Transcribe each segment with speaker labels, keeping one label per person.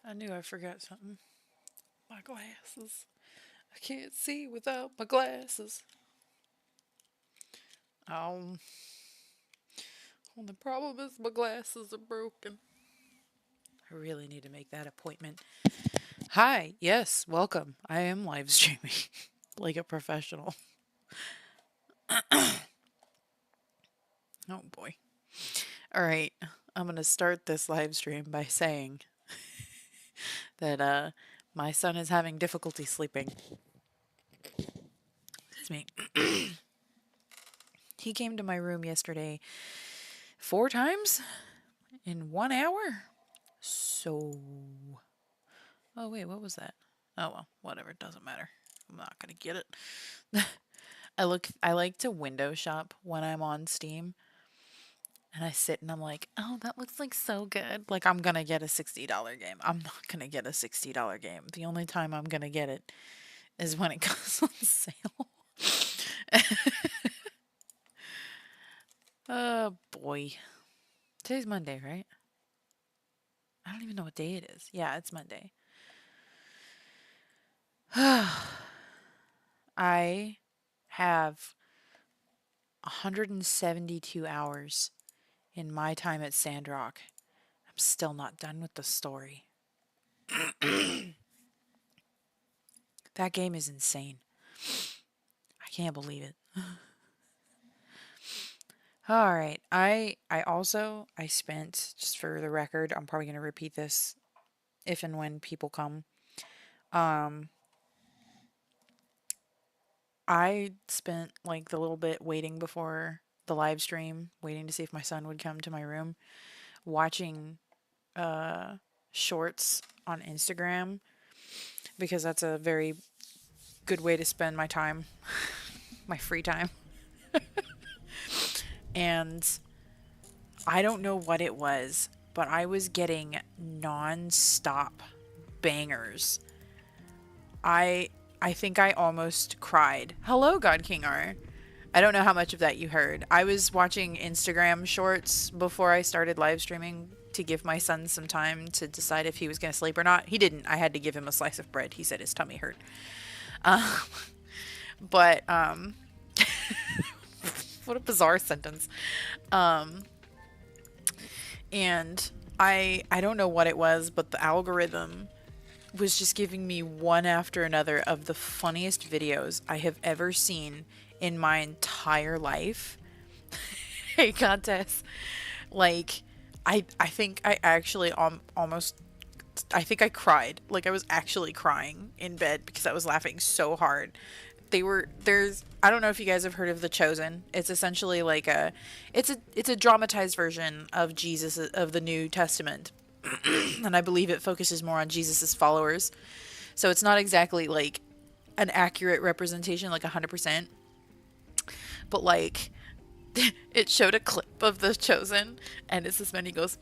Speaker 1: I knew I forgot something. My glasses. I can't see without my glasses. Um, the problem is my glasses are broken. I really need to make that appointment. Hi, yes, welcome. I am live streaming like a professional. Oh boy. All right, I'm gonna start this live stream by saying that my son is having difficulty sleeping. Excuse me. He came to my room yesterday 4 times in 1 hour. So, oh wait, what was that? Oh well, whatever. It doesn't matter. I'm not gonna get it. I like to window shop when I'm on Steam, and I sit and I'm like, oh, that looks like so good. Like I'm gonna get a $60 game. I'm not gonna get a $60 game. The only time I'm gonna get it is when it goes on sale. Oh boy. Today's Monday, right? I don't even know what day it is. Yeah, it's Monday. I have 172 hours in my time at Sandrock. I'm still not done with the story. That game is insane. I can't believe it. All right. I spent, just for the record, I'm probably going to repeat this if and when people come. Um I spent like the little bit waiting before the live stream, waiting to see if my son would come to my room, watching uh shorts on Instagram because that's a very good way to spend my time, my free time. And I don't know what it was, but I was getting non-stop bangers. I I think I almost cried. Hello, God King R. I don't know how much of that you heard. I was watching Instagram shorts before I started live streaming to give my son some time to decide if he was going to sleep or not. He didn't. I had to give him a slice of bread. He said his tummy hurt. Um, but what a bizarre sentence. Um, and I don't know what it was, but the algorithm was just giving me one after another of the funniest videos I have ever seen in my entire life. Hey, contest. Like, I think I actually almost I think I cried. Like I was actually crying in bed because I was laughing so hard. There's I don't know if you guys have heard of The Chosen. It's essentially like it's a dramatized version of Jesus of the New Testament. And I believe it focuses more on Jesus's followers. So it's not exactly like an accurate representation like 100%, but like it showed a clip of The Chosen, and it's this man. He goes,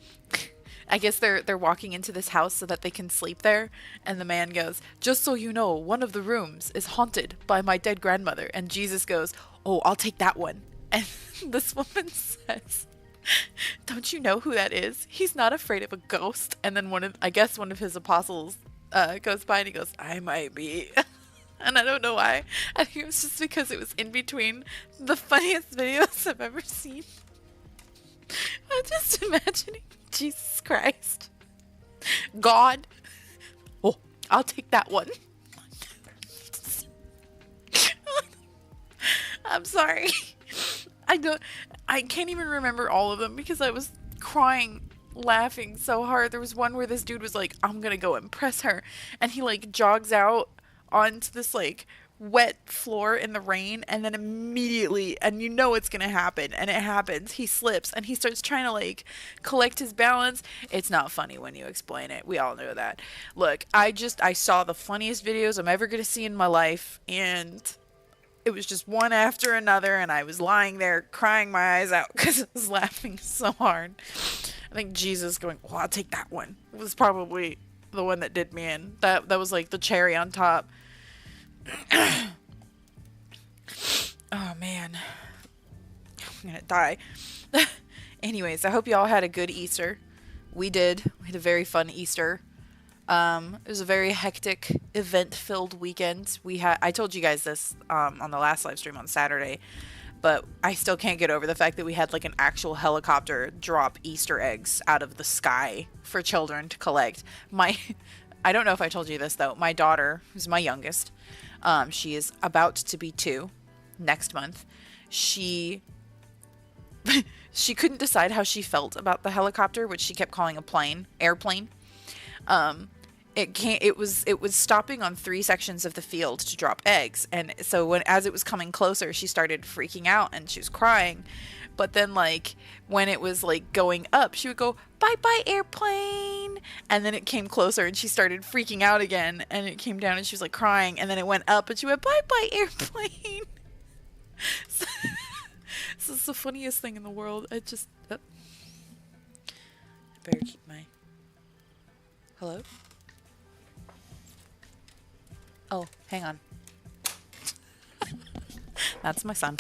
Speaker 1: I guess they're walking into this house so that they can sleep there, and the man goes, "Just so you know, one of the rooms is haunted by my dead grandmother." And Jesus goes, "Oh, I'll take that one." And this woman says, "Don't you know who that is? He's not afraid of a ghost." And then I guess one of his apostles goes by and he goes, "I might be." And I don't know why. I think it was just because it was in between the funniest videos I've ever seen. I'm just imagining Jesus Christ. God. Oh, I'll take that one. I'm sorry. I don't I can't even remember all of them because I was crying laughing so hard. There was one where this dude was like, "I'm gonna go impress her," and he like jogs out onto this like wet floor in the rain, and then immediately, and you know it's gonna happen, and it happens, he slips and he starts trying to like collect his balance. It's not funny when you explain it. We all know that. Look, I saw the funniest videos I'm ever gonna see in my life, and it was just one after another, and I was lying there crying my eyes out because I was laughing so hard. I think Jesus going, "Well, I'll take that one," was probably the one that did me in. That was like the cherry on top. Oh man, I'm gonna die. Anyways, I hope you all had a good Easter. We did. We had a very fun Easter. It was a very hectic, event-filled weekend. I told you guys this on the last live stream on Saturday, but I still can't get over the fact that we had like an actual helicopter drop Easter eggs out of the sky for children to collect. I don't know if I told you this though. My daughter, who's my youngest, she is about to be 2 next month. She she couldn't decide how she felt about the helicopter, which she kept calling a airplane. It was stopping on 3 sections of the field to drop eggs, and so as it was coming closer, she started freaking out and she was crying. But then, like, when it was like going up, she would go, "Bye bye airplane," and then it came closer and she started freaking out again, and it came down and she was like crying, and then it went up and she went, "Bye bye airplane." This is the funniest thing in the world. I better keep my... Hello? Oh, hang on. That's my son.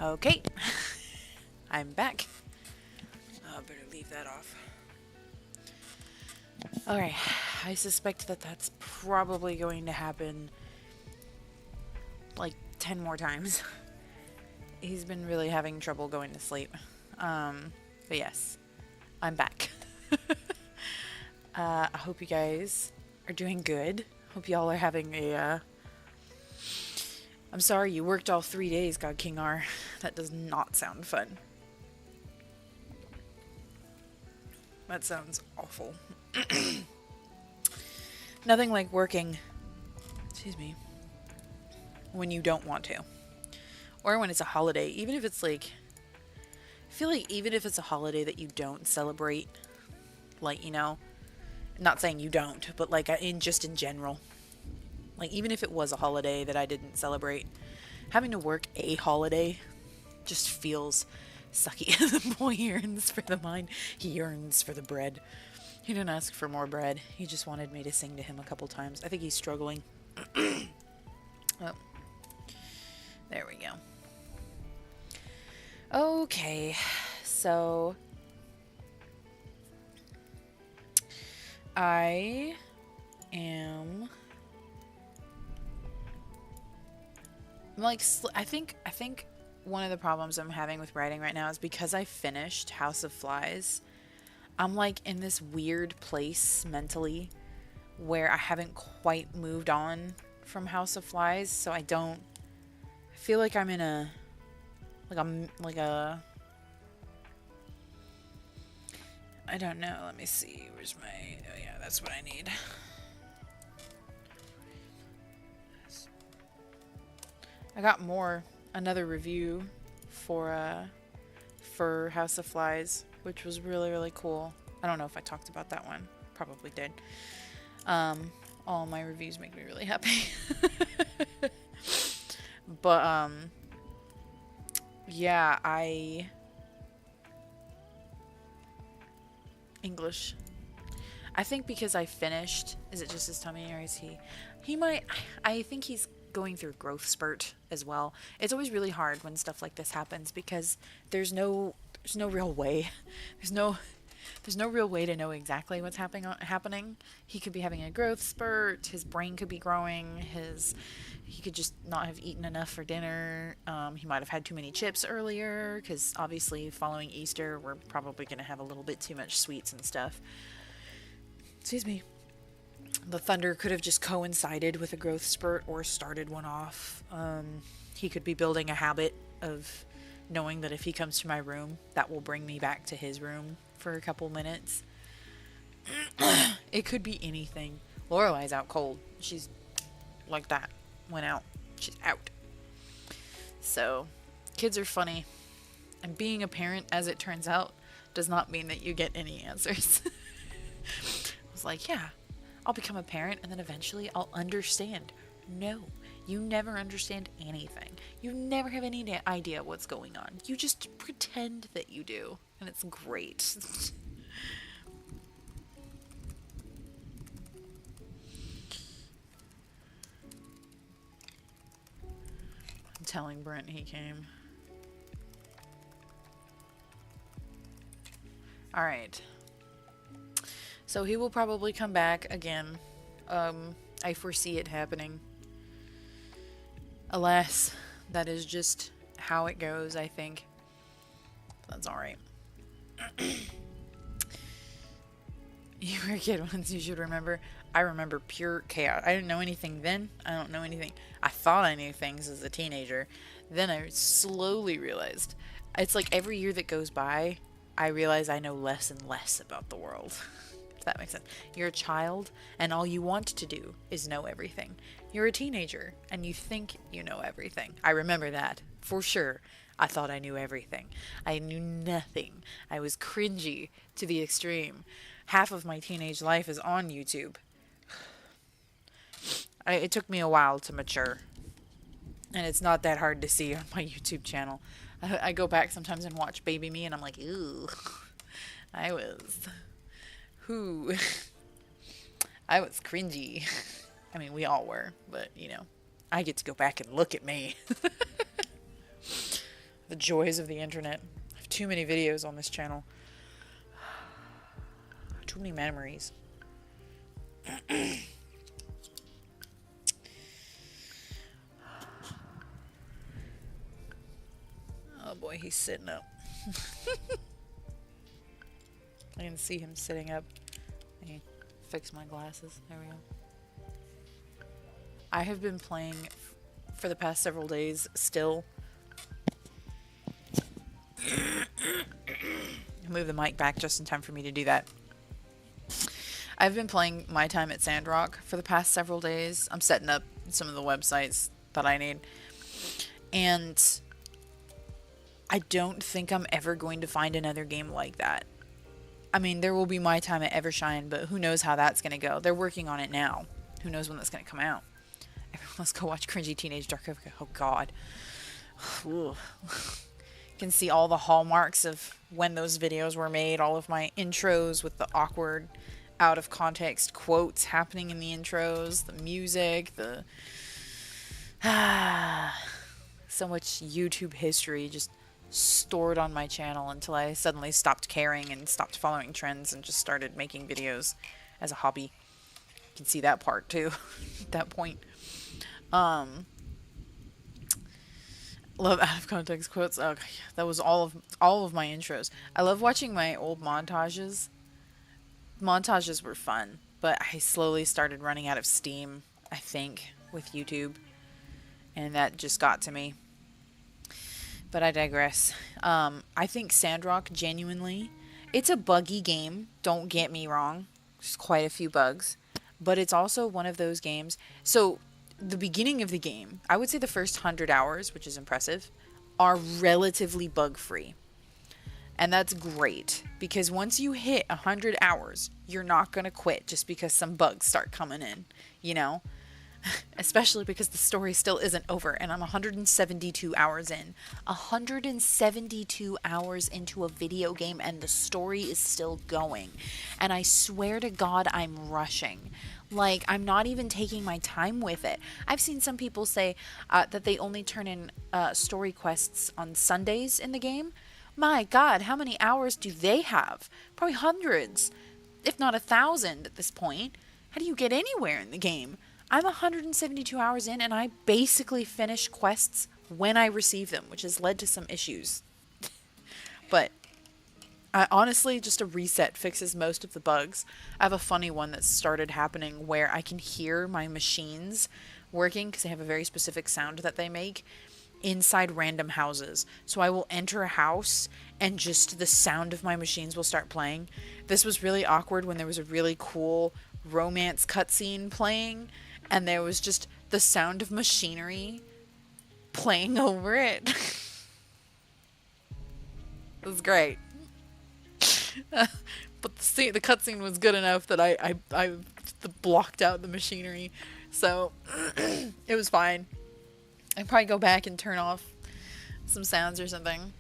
Speaker 1: Okay, I'm back. I better leave that off. Alright, I suspect that that's probably going to happen like 10 more times. He's been really having trouble going to sleep. But yes, I'm back. I hope you guys are doing good. Hope y'all are having a, I'm sorry you worked all 3 days, God King R. That does not sound fun. That sounds awful. Nothing like working, excuse me, when you don't want to. Or when it's a holiday, even if it's like, I feel like even if it's a holiday that you don't celebrate, like, you know, not saying you don't, but like in general, like even if it was a holiday that I didn't celebrate, having to work a holiday just feels sucky. The boy yearns for the mind, he yearns for the bread. He didn't ask for more bread, he just wanted me to sing to him a couple times. I think he's struggling. Oh, there we go. Okay, so I am like, I think one of the problems I'm having with writing right now is because I finished House of Flies. I'm like in this weird place mentally where I haven't quite moved on from House of Flies, so I feel like I'm in a I don't know, let me see, where's my, oh yeah, that's what I need. I got another review for House of Flies, which was really, really cool. I don't know if I talked about that one, probably did. All my reviews make me really happy. But, yeah, English. I think because I finished, is it just his tummy or is I think he's going through a growth spurt as well. It's always really hard when stuff like this happens because there's no real way. There's no real way to know exactly what's happening. He could be having a growth spurt, his brain could be growing, he could just not have eaten enough for dinner. He might have had too many chips earlier, because obviously following Easter, we're probably going to have a little bit too much sweets and stuff. Excuse me. The thunder could have just coincided with a growth spurt or started one off. He could be building a habit of knowing that if he comes to my room, that will bring me back to his room for a couple minutes. It could be anything. Lorelai's out cold. She's like that. Went out. She's out. So, kids are funny. And being a parent, as it turns out, does not mean that you get any answers. I was like, yeah, I'll become a parent and then eventually I'll understand. No, you never understand anything. You never have any idea what's going on. You just pretend that you do. And it's great. I'm telling Brent he came. Alright. So he will probably come back again. I foresee it happening. Alas, that is just how it goes, I think. That's alright. You were a kid once, you should remember. I remember pure chaos. I didn't know anything then. I don't know anything. I thought I knew things as a teenager. Then I slowly realized. It's like every year that goes by, I realize I know less and less about the world. If that makes sense. You're a child, and all you want to do is know everything. You're a teenager, and you think you know everything. I remember that, for sure. I thought I knew everything. I knew nothing. I was cringy to the extreme. Half of my teenage life is on YouTube. It took me a while to mature. And it's not that hard to see on my YouTube channel. I go back sometimes and watch Baby Me, and I'm like, ew. I was cringy. I mean, we all were, but, you know, I get to go back and look at me. The joys of the internet. I have too many videos on this channel. Too many memories. Oh boy, he's sitting up. I can see him sitting up. I can fix my glasses. There we go. I have been playing for the past several days still. Move the mic back just in time for me to do that. I've been playing My Time at Sandrock for the past several days. I'm setting up some of the websites that I need. And I don't think I'm ever going to find another game like that. I mean, there will be My Time at Evershine, but who knows how that's going to go. They're working on it now. Who knows when that's going to come out. Everyone, let's go watch Cringy Teenage Darkovika. Oh, God. You can see all the hallmarks of when those videos were made. All of my intros with the awkward, out-of-context quotes happening in the intros. The music. The... so much YouTube history just stored on my channel until I suddenly stopped caring and stopped following trends and just started making videos as a hobby. You can see that part too at that point. Love out of context quotes. Oh, that was all of my intros. I love watching my old montages. Montages were fun, but I slowly started running out of steam, I think, with YouTube, and that just got to me. But I digress. I think Sandrock, genuinely, it's a buggy game. Don't get me wrong. There's quite a few bugs. But it's also one of those games. So, the beginning of the game, I would say the first 100 hours, which is impressive, are relatively bug-free. And that's great. Because once you hit 100 hours, you're not going to quit just because some bugs start coming in. You know? Especially because the story still isn't over, and I'm 172 hours in. 172 hours into a video game, and the story is still going. And I swear to God, I'm rushing. Like, I'm not even taking my time with it. I've seen some people say that they only turn in story quests on Sundays in the game. My God, how many hours do they have? Probably hundreds, if not 1,000 at this point. How do you get anywhere in the game? I'm 172 hours in, and I basically finish quests when I receive them, which has led to some issues. But honestly, just a reset fixes most of the bugs. I have a funny one that started happening where I can hear my machines working because they have a very specific sound that they make inside random houses. So I will enter a house and just the sound of my machines will start playing. This was really awkward when there was a really cool romance cutscene playing. And there was just the sound of machinery playing over it. It was great. But the cutscene was good enough that I blocked out the machinery. So it was fine. I'd probably go back and turn off some sounds or something.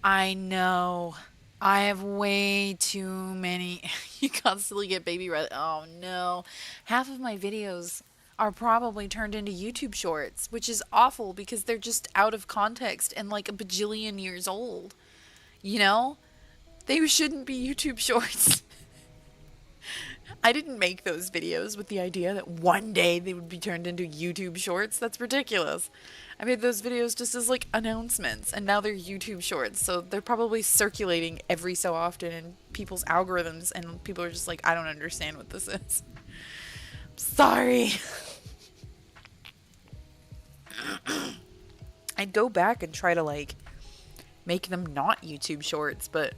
Speaker 1: I know. I have way too many. You constantly get baby red. Oh no. Half of my videos are probably turned into YouTube shorts, which is awful because they're just out of context and like a bajillion years old. You know? They shouldn't be YouTube shorts. I didn't make those videos with the idea that one day they would be turned into YouTube shorts. That's ridiculous. I made those videos just as like announcements, and now they're YouTube shorts, so they're probably circulating every so often in people's algorithms, and people are just like, I don't understand what this is. I'm sorry. I'd go back and try to like make them not YouTube shorts, but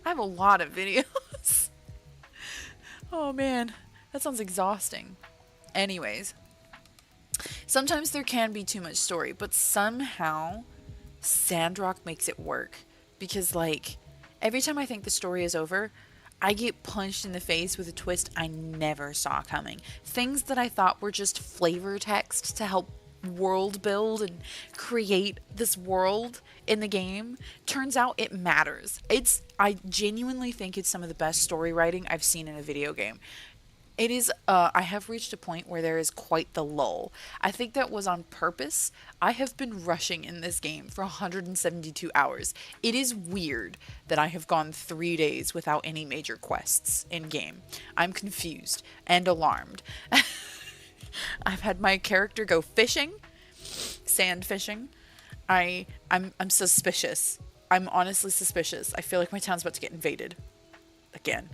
Speaker 1: I have a lot of videos. Oh man, that sounds exhausting. Anyways. Sometimes there can be too much story, but somehow Sandrock makes it work. Because, like, every time I think the story is over, I get punched in the face with a twist I never saw coming. Things that I thought were just flavor text to help world build and create this world in the game, turns out it matters. I genuinely think it's some of the best story writing I've seen in a video game. It is, I have reached a point where there is quite the lull. I think that was on purpose. I have been rushing in this game for 172 hours. It is weird that I have gone 3 days without any major quests in game. I'm confused and alarmed. I've had my character go fishing, sand fishing. I'm suspicious. I'm honestly suspicious. I feel like my town's about to get invaded again.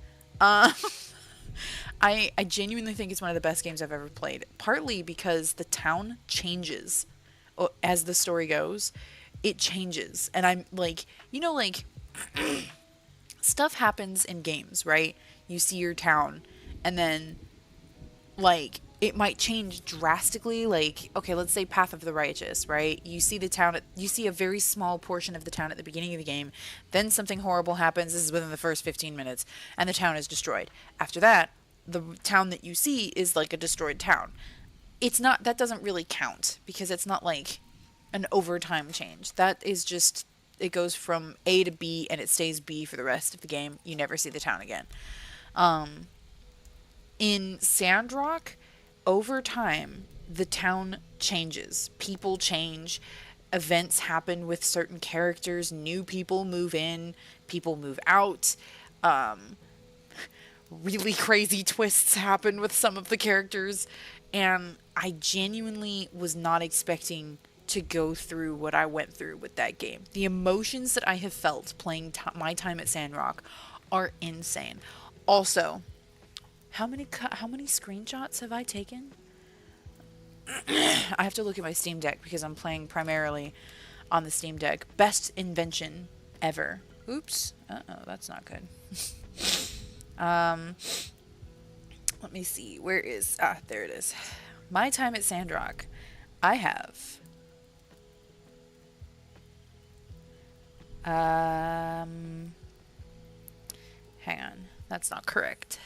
Speaker 1: I genuinely think it's one of the best games I've ever played. Partly because the town changes as the story goes. It changes. And I'm like, you know, like, stuff happens in games, right? You see your town, and then, like, it might change drastically. Like, okay, let's say Path of the Righteous, right? You see the town, you see a very small portion of the town at the beginning of the game. Then something horrible happens. This is within the first 15 minutes, and the town is destroyed. After that, the town that you see is like a destroyed town. It's not, that doesn't really count because it's not like an overtime change. That is just, it goes from A to B and it stays B for the rest of the game. You never see the town again. In Sandrock, over time, the town changes. People change. Events happen with certain characters. New people move in. People move out. Really crazy twists happen with some of the characters. And I genuinely was not expecting to go through what I went through with that game. The emotions that I have felt playing my time at Sandrock are insane. Also, how many screenshots have I taken? I have to look at my Steam Deck because I'm playing primarily on the Steam Deck. Best invention ever. Oops. Uh-oh, that's not good. Let me see. Where is... Ah, there it is. My time at Sandrock. I have... hang on. That's not correct.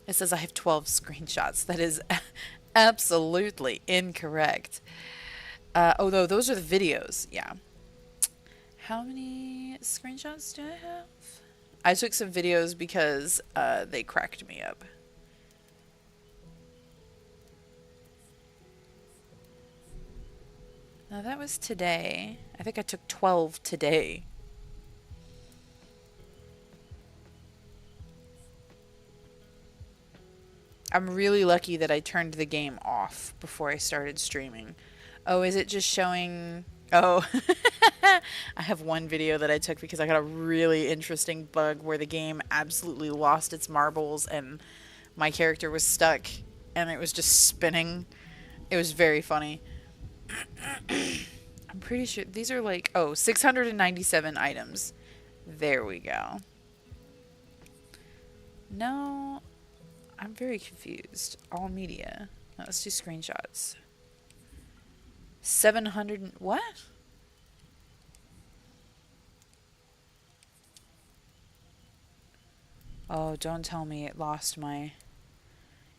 Speaker 1: It says I have 12 screenshots. That is absolutely incorrect. Although those are the videos. Yeah. How many screenshots do I have? I took some videos because they cracked me up. Now that was today. I think I took 12 today. I'm really lucky that I turned the game off before I started streaming. Oh, is it just showing... Oh, I have one video that I took because I got a really interesting bug where the game absolutely lost its marbles and my character was stuck and it was just spinning. It was very funny. I'm pretty sure these are like, oh, 697 items. There we go. No, I'm very confused. All media. No, let's do screenshots. 700, what? Oh, don't tell me it lost my...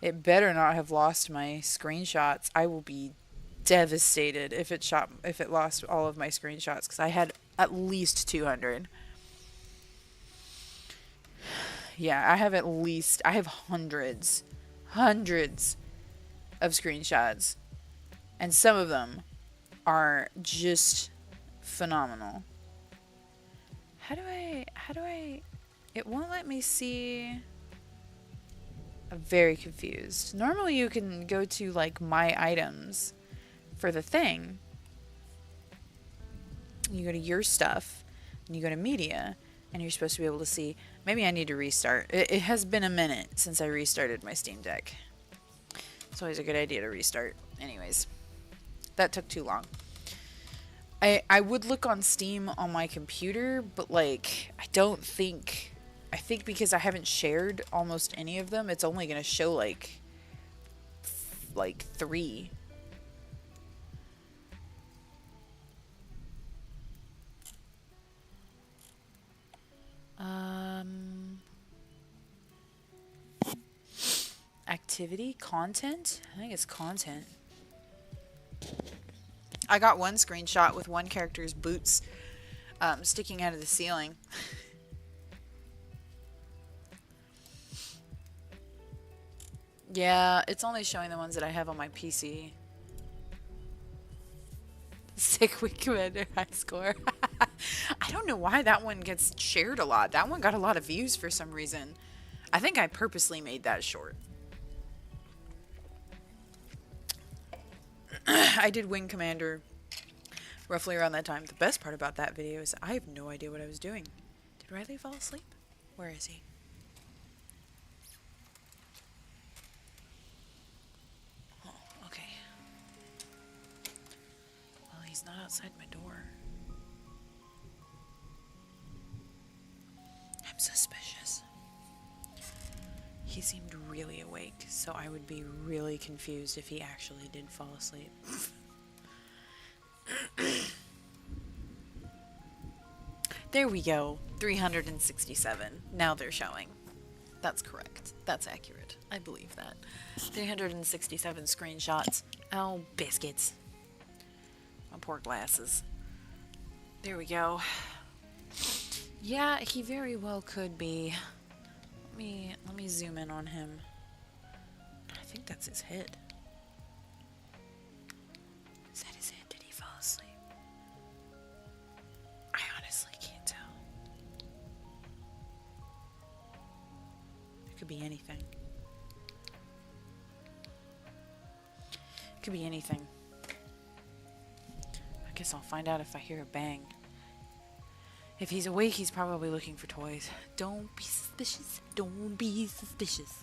Speaker 1: It better not have lost my screenshots. I will be devastated if it lost all of my screenshots because I had at least 200. Yeah, I have hundreds of screenshots, and some of them are just phenomenal. How do I, it won't let me see. I'm very confused. Normally you can go to like my items for the thing. You go to your stuff and you go to media and you're supposed to be able to see. Maybe I need to restart. It has been a minute since I restarted my Steam Deck. It's always a good idea to restart. Anyways, that took too long. I would look on Steam on my computer, but like I think because I haven't shared almost any of them, it's only going to show like 3. Activity? Content? I think it's content. I got one screenshot with one character's boots sticking out of the ceiling. Yeah, it's only showing the ones that I have on my PC. Sick Week Commander high score. I don't know why that one gets shared a lot. That one got a lot of views for some reason. I think I purposely made that short. I did Wing Commander roughly around that time. The best part about that video is I have no idea what I was doing. Did Riley fall asleep? Where is he? Oh, okay. Well, he's not outside my door. I'm suspicious. He seemed really awake, so I would be really confused if he actually did fall asleep. There we go. 367. Now they're showing. That's correct. That's accurate. I believe that. 367 screenshots. Oh, biscuits. My poor glasses. There we go. Yeah, he very well could be. Let me zoom in on him. I think that's his head. Is that his head? Did he fall asleep? I honestly can't tell. It could be anything. It could be anything. I guess I'll find out if I hear a bang. If he's awake, he's probably looking for toys. Don't be suspicious. Don't be suspicious.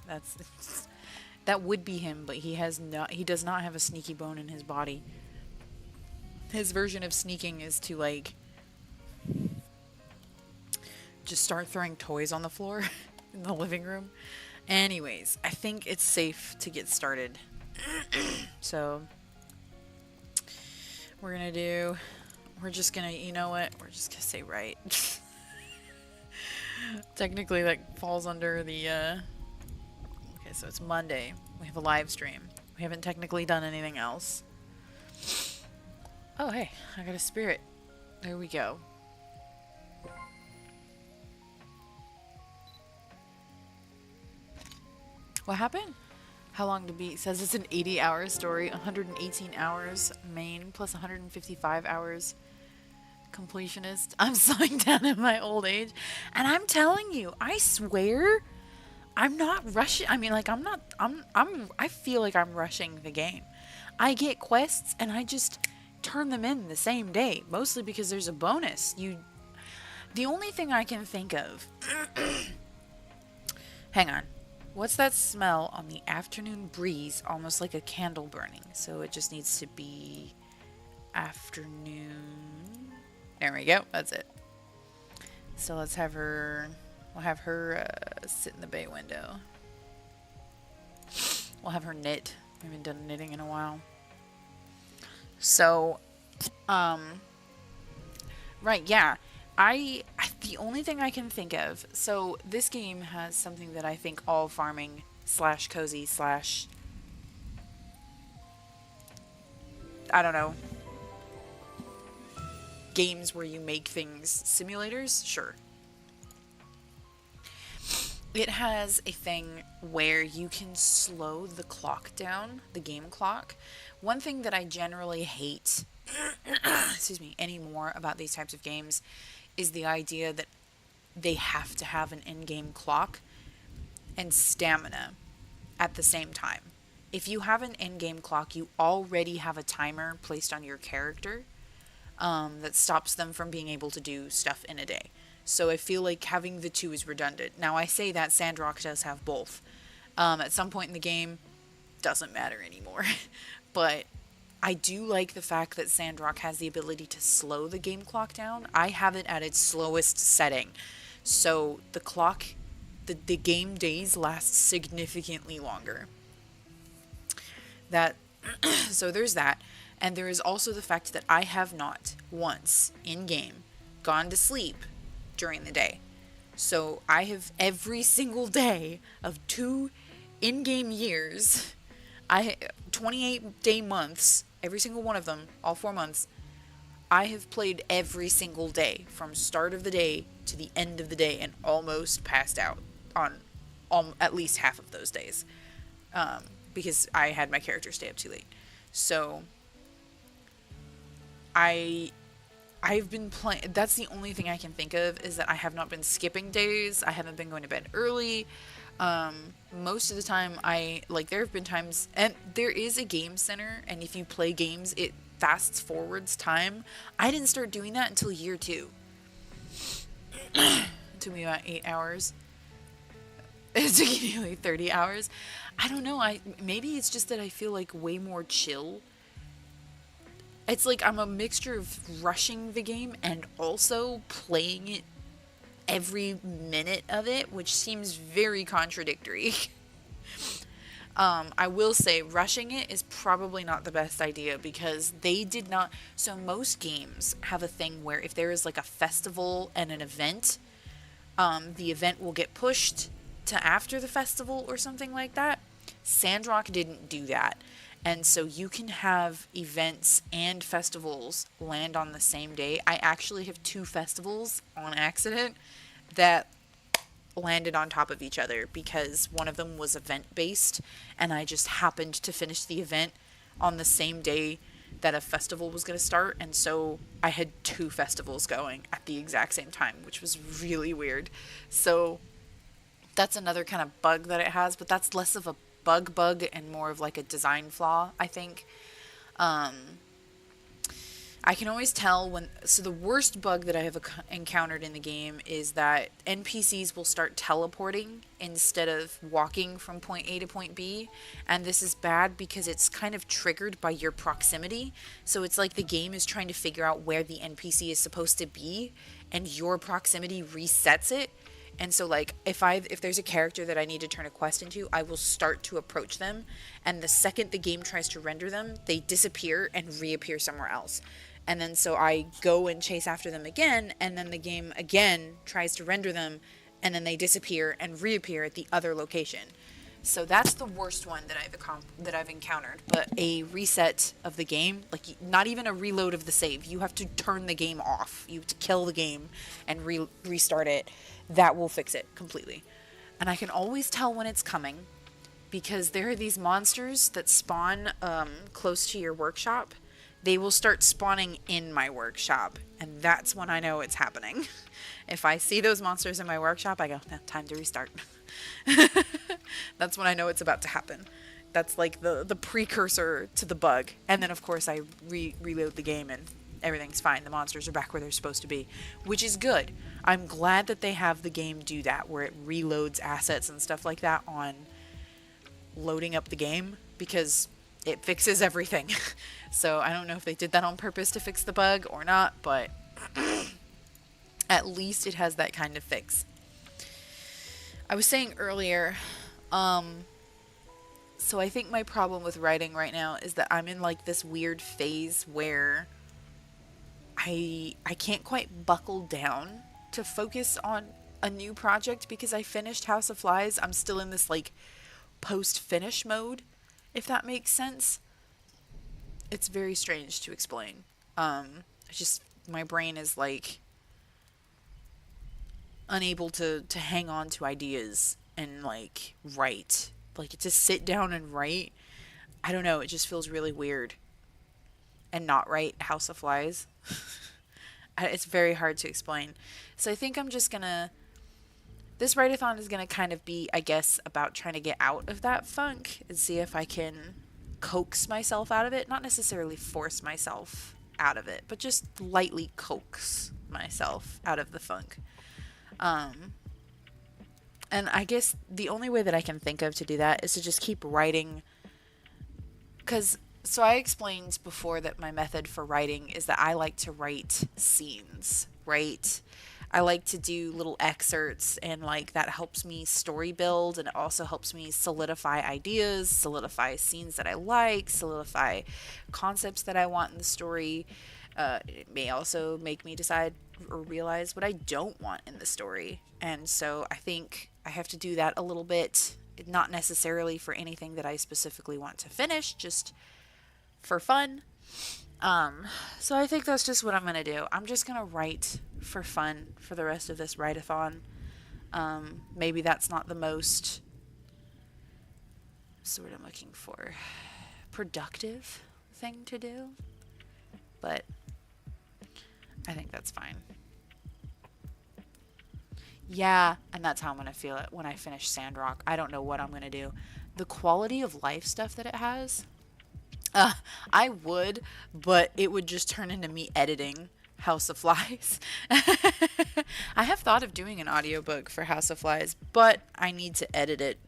Speaker 1: That would be him, but he does not have a sneaky bone in his body. His version of sneaking is to like just start throwing toys on the floor in the living room. Anyways, I think it's safe to get started. So we're just gonna, you know what? We're just gonna say right. Technically that falls under the, okay, so it's Monday. We have a live stream. We haven't technically done anything else. Oh, hey, I got a spirit. There we go. What happened? How long to beat? It says it's an 80-hour story, 118 hours main, plus 155 hours completionist. I'm slowing down in my old age. And I'm telling you, I swear, I'm not rushing. I mean, like, I feel like I'm rushing the game. I get quests and I just turn them in the same day, mostly because there's a bonus. The only thing I can think of, hang on. What's that smell on the afternoon breeze? Almost like a candle burning. So it just needs to be afternoon. There we go. That's it. So let's have her. We'll have her sit in the bay window. We'll have her knit. I haven't done knitting in a while. So, right, yeah. The only thing I can think of, so this game has something that I think all farming / cozy / I don't know, games where you make things simulators, sure. It has a thing where you can slow the clock down, the game clock. One thing that I generally hate, excuse me, anymore about these types of games is the idea that they have to have an in-game clock and stamina at the same time. If you have an in-game clock, you already have a timer placed on your character that stops them from being able to do stuff in a day. So I feel like having the two is redundant. Now I say that Sandrock does have both. At some point in the game, doesn't matter anymore. But I do like the fact that Sandrock has the ability to slow the game clock down. I have it at its slowest setting. So the clock, the game days last significantly longer. So there's that. And there is also the fact that I have not once in game gone to sleep during the day. So I have every single day of 2 in-game years, 28-day months, every single one of them, all 4 months, I have played every single day from start of the day to the end of the day and almost passed out on at least half of those days. because I had my character stay up too late. So I've been playing. That's the only thing I can think of, is that I have not been skipping days. I haven't been going to bed early. Most of the time there have been times, and there is a game center, and if you play games, it fasts forwards time. I didn't start doing that until year 2. It took me about 8 hours. It took nearly 30 hours. I don't know. Maybe it's just that I feel like way more chill. It's like I'm a mixture of rushing the game and also playing it every minute of it, which seems very contradictory. I will say rushing it is probably not the best idea, because they did not. So most games have a thing where if there is like a festival and an event, the event will get pushed to after the festival or something like that. Sandrock didn't do that. And so you can have events and festivals land on the same day. I actually have 2 festivals on accident that landed on top of each other, because one of them was event-based, and I just happened to finish the event on the same day that a festival was going to start, and so I had 2 festivals going at the exact same time, which was really weird. So that's another kind of bug that it has, but that's less of a bug and more of like a design flaw, I think. I can always tell so the worst bug that I have encountered in the game is that NPCs will start teleporting instead of walking from point A to point B, and this is bad because it's kind of triggered by your proximity. So it's like the game is trying to figure out where the NPC is supposed to be, and your proximity resets it. And so, like, if there's a character that I need to turn a quest into, I will start to approach them, and the second the game tries to render them, they disappear and reappear somewhere else. And then so I go and chase after them again, and then the game again tries to render them, and then they disappear and reappear at the other location. So that's the worst one that I've encountered. But a reset of the game, like not even a reload of the save, you have to turn the game off. You have to kill the game and restart it. That will fix it completely. And I can always tell when it's coming, because there are these monsters that spawn close to your workshop. They will start spawning in my workshop, and that's when I know it's happening. If I see those monsters in my workshop, I go, time to restart. That's when I know it's about to happen. That's like the precursor to the bug. And then, of course, I reload the game, and everything's fine. The monsters are back where they're supposed to be, which is good. I'm glad that they have the game do that, where it reloads assets and stuff like that on loading up the game, because it fixes everything. So I don't know if they did that on purpose to fix the bug or not, but at least it has that kind of fix. I was saying earlier, so I think my problem with writing right now is that I'm in like this weird phase where I can't quite buckle down to focus on a new project, because I finished House of Flies. I'm still in this like post-finish mode, if that makes sense. It's very strange to explain. My brain is like unable to hang on to ideas and like write, like to sit down and write. I don't know, it just feels really weird. And not write House of Flies. It's very hard to explain. So I think I'm just gonna, this write-a-thon is gonna kind of be, I guess, about trying to get out of that funk and see if I can coax myself out of it. Not necessarily force myself out of it, but just lightly coax myself out of the funk. And I guess the only way that I can think of to do that is to just keep writing. So I explained before that my method for writing is that I like to write scenes, right? I like to do little excerpts, and like that helps me story build, and it also helps me solidify ideas, solidify scenes that I like, solidify concepts that I want in the story. It may also make me decide or realize what I don't want in the story. And so I think I have to do that a little bit, not necessarily for anything that I specifically want to finish, just for fun. So I think that's just what I'm going to do. I'm just going to write for fun for the rest of this write-a-thon. Maybe that's not the most what's the word I'm looking for? Productive thing to do. But I think that's fine. Yeah, and that's how I'm going to feel it when I finish Sandrock. I don't know what I'm going to do. The quality of life stuff that it has, I would, but it would just turn into me editing House of Flies. I have thought of doing an audiobook for House of Flies, but I need to edit it.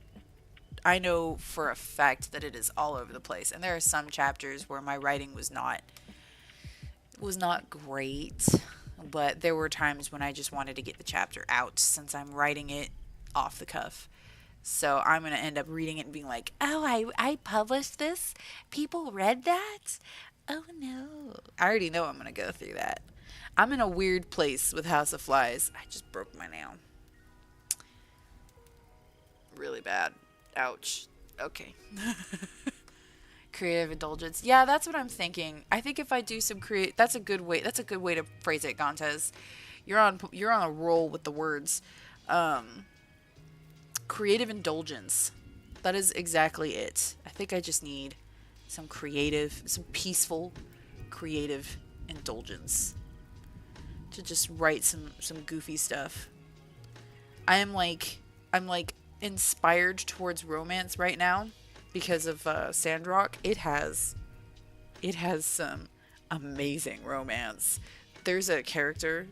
Speaker 1: I know for a fact that it is all over the place, and there are some chapters where my writing was not great, but there were times when I just wanted to get the chapter out since I'm writing it off the cuff. So I'm going to end up reading it and being like, oh, I published this? People read that? Oh no. I already know I'm going to go through that. I'm in a weird place with House of Flies. I just broke my nail. Really bad. Ouch. Okay. Creative indulgence. Yeah, that's what I'm thinking. I think if I do some that's a good way to phrase it, Gontes. You're on a roll with the words. Creative indulgence. That is exactly it. I think I just need some peaceful creative indulgence to just write some goofy stuff. I'm like inspired towards romance right now because of Sandrock. It has some amazing romance. There's a character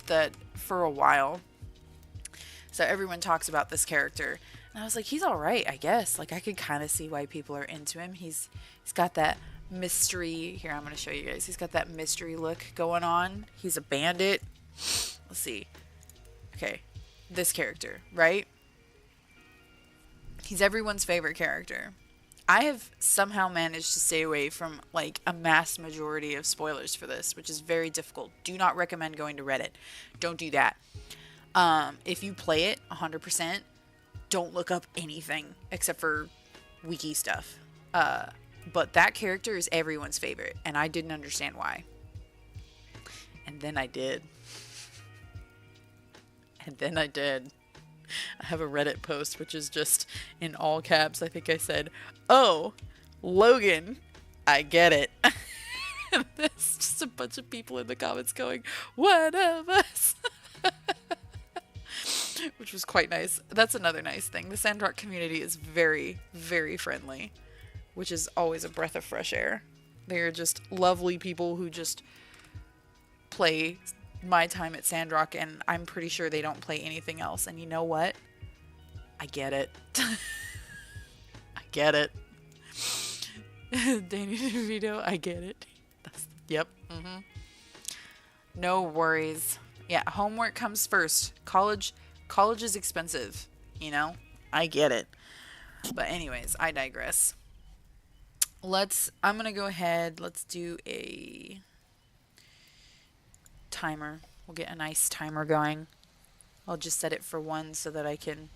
Speaker 1: that for a while, so everyone talks about this character, and I was like, he's all right, I guess. Like, I could kind of see why people are into him. He's got that mystery. Here, I'm going to show you guys. He's got that mystery look going on. He's a bandit. Let's see. Okay, this character, right? He's everyone's favorite character. I have somehow managed to stay away from like a mass majority of spoilers for this, which is very difficult. Do not recommend going to Reddit. Don't do that. If you play it 100%, don't look up anything except for wiki stuff. But that character is everyone's favorite, and I didn't understand why. And then I did. I have a Reddit post, which is just in all caps. I think I said, oh, Logan, I get it. And there's just a bunch of people in the comments going, one of us. Which was quite nice. That's another nice thing. The Sandrock community is very, very friendly, which is always a breath of fresh air. They're just lovely people who just play my time at Sandrock, and I'm pretty sure they don't play anything else. And you know what? I get it. I get it. Danny DeVito, I get it. Yep. Mm-hmm. No worries. Yeah, homework comes first. College is expensive, you know? I get it. But anyways, I digress. I'm gonna go ahead. Let's do a timer. We'll get a nice timer going. I'll just set it for 1 so that I can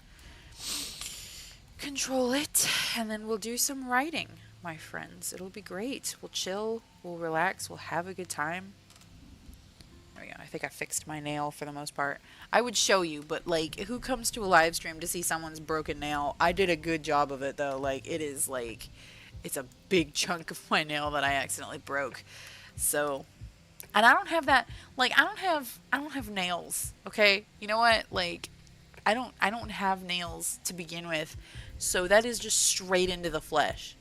Speaker 1: control it, and then we'll do some writing, my friends. It'll be great. We'll chill, we'll relax, we'll have a good time. There we go. I think I fixed my nail for the most part. I would show you, but like, who comes to a live stream to see someone's broken nail? I did a good job of it though. Like, it's a big chunk of my nail that I accidentally broke. So, and I don't have that, like, I don't have nails, okay? You know what? Like, I don't have nails to begin with. So that is just straight into the flesh.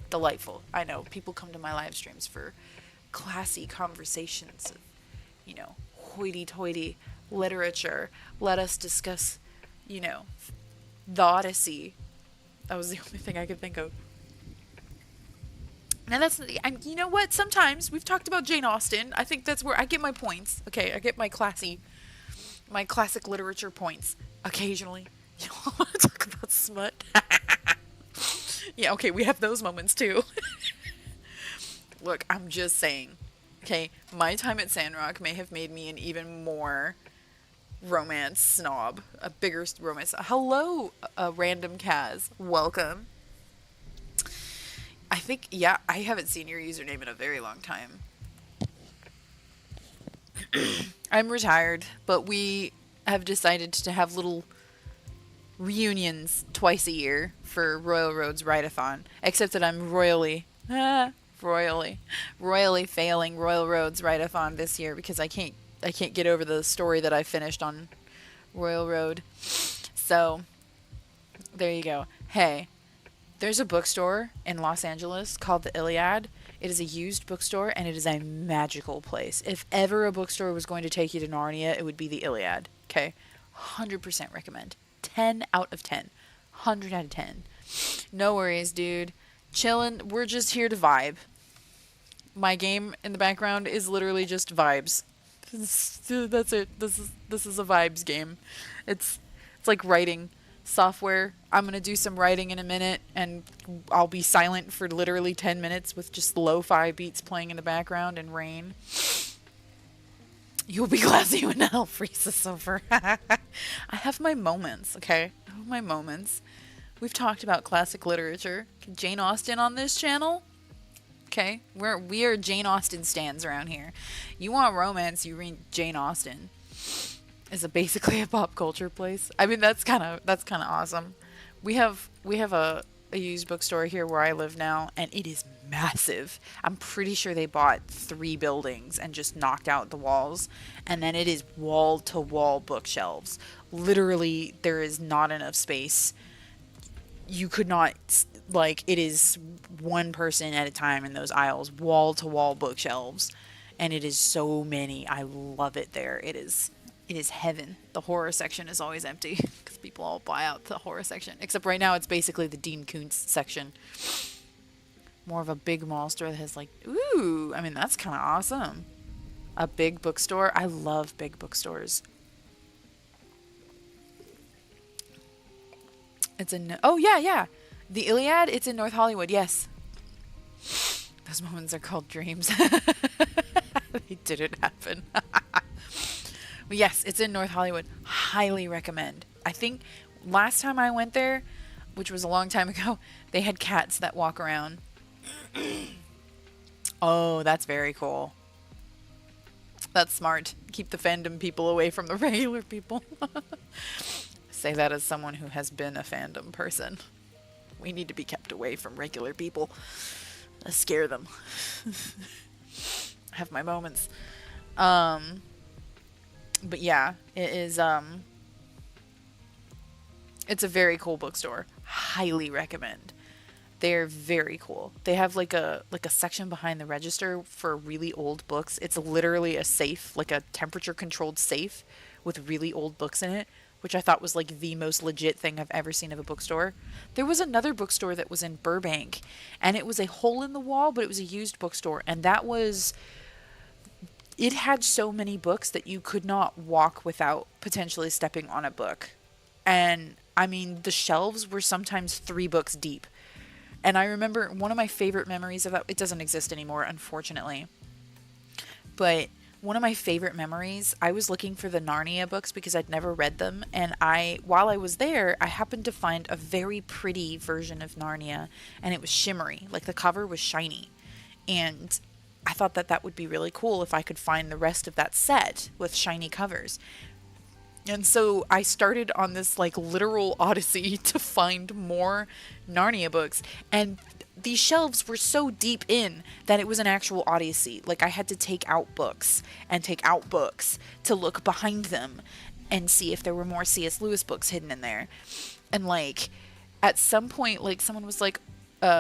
Speaker 1: Delightful. I know people come to my live streams for classy conversations of, you know, hoity-toity literature. Let us discuss, you know, the Odyssey. That was the only thing I could think of. Now you know what? Sometimes we've talked about Jane Austen. I think that's where I get my points. Okay, I get my classic literature points occasionally. You don't want to talk about smut. Yeah, okay, we have those moments too. Look, I'm just saying. Okay, my time at Sandrock may have made me an even more romance snob, a bigger romance. Hello, random Kaz. Welcome. I think, yeah, I haven't seen your username in a very long time. I'm retired, but we have decided to have little reunions twice a year for Royal Road's Writathon, except that I'm royally failing Royal Road's Writathon this year because I can't get over the story that I finished on Royal Road. So there you go. Hey, there's a bookstore in Los Angeles called the Iliad. It is a used bookstore, and it is a magical place. If ever a bookstore was going to take you to Narnia, it would be the Iliad. Okay? 100% recommend. 10 out of 10. 100 out of 10. No worries, dude. Chillin'. We're just here to vibe. My game in the background is literally just vibes. That's it. This is a vibes game. It's like writing software. I'm going to do some writing in a minute, and I'll be silent for literally 10 minutes with just lo-fi beats playing in the background and rain. You'll be glad that when hell freezes over. I have my moments, okay? I have my moments. We've talked about classic literature. Jane Austen on this channel? Okay? We are Jane Austen stans around here. You want romance, you read Jane Austen. Is basically a pop culture place. I mean, that's kind of awesome. We have a used bookstore here where I live now, and it is massive. I'm pretty sure they bought 3 buildings and just knocked out the walls, and then it is wall to wall bookshelves. Literally, there is not enough space. You could not, like, it is one person at a time in those aisles, wall to wall bookshelves, and it is so many. I love it there. It is heaven. The horror section is always empty because people all buy out the horror section. Except right now it's basically the Dean Koontz section. More of a big mall store that has like, ooh, I mean, that's kind of awesome. A big bookstore. I love big bookstores. It's in, oh yeah. The Iliad, it's in North Hollywood, yes. Those moments are called dreams. They didn't happen. But yes, it's in North Hollywood. Highly recommend. I think last time I went there, which was a long time ago, they had cats that walk around. Oh, that's very cool. That's smart. Keep the fandom people away from the regular people. Say that as someone who has been a fandom person. We need to be kept away from regular people. Scare them. I have my moments. But yeah, it is, it's a very cool bookstore. Highly recommend. They're very cool. They have like a section behind the register for really old books. It's literally a safe, like a temperature controlled safe with really old books in it, which I thought was like the most legit thing I've ever seen of a bookstore. There was another bookstore that was in Burbank, and it was a hole in the wall, but it was a used bookstore, and that was... It had so many books that you could not walk without potentially stepping on a book. And, I mean, the shelves were sometimes 3 books deep. And I remember one of my favorite memories of that, it doesn't exist anymore, unfortunately. But one of my favorite memories, I was looking for the Narnia books because I'd never read them. And while I was there, I happened to find a very pretty version of Narnia. And it was shimmery, like the cover was shiny. And I thought that would be really cool if I could find the rest of that set with shiny covers. And so I started on this like literal odyssey to find more Narnia books. And these shelves were so deep in that it was an actual odyssey. Like I had to take out books and take out books to look behind them and see if there were more C.S. Lewis books hidden in there. And like at some point, like someone was like,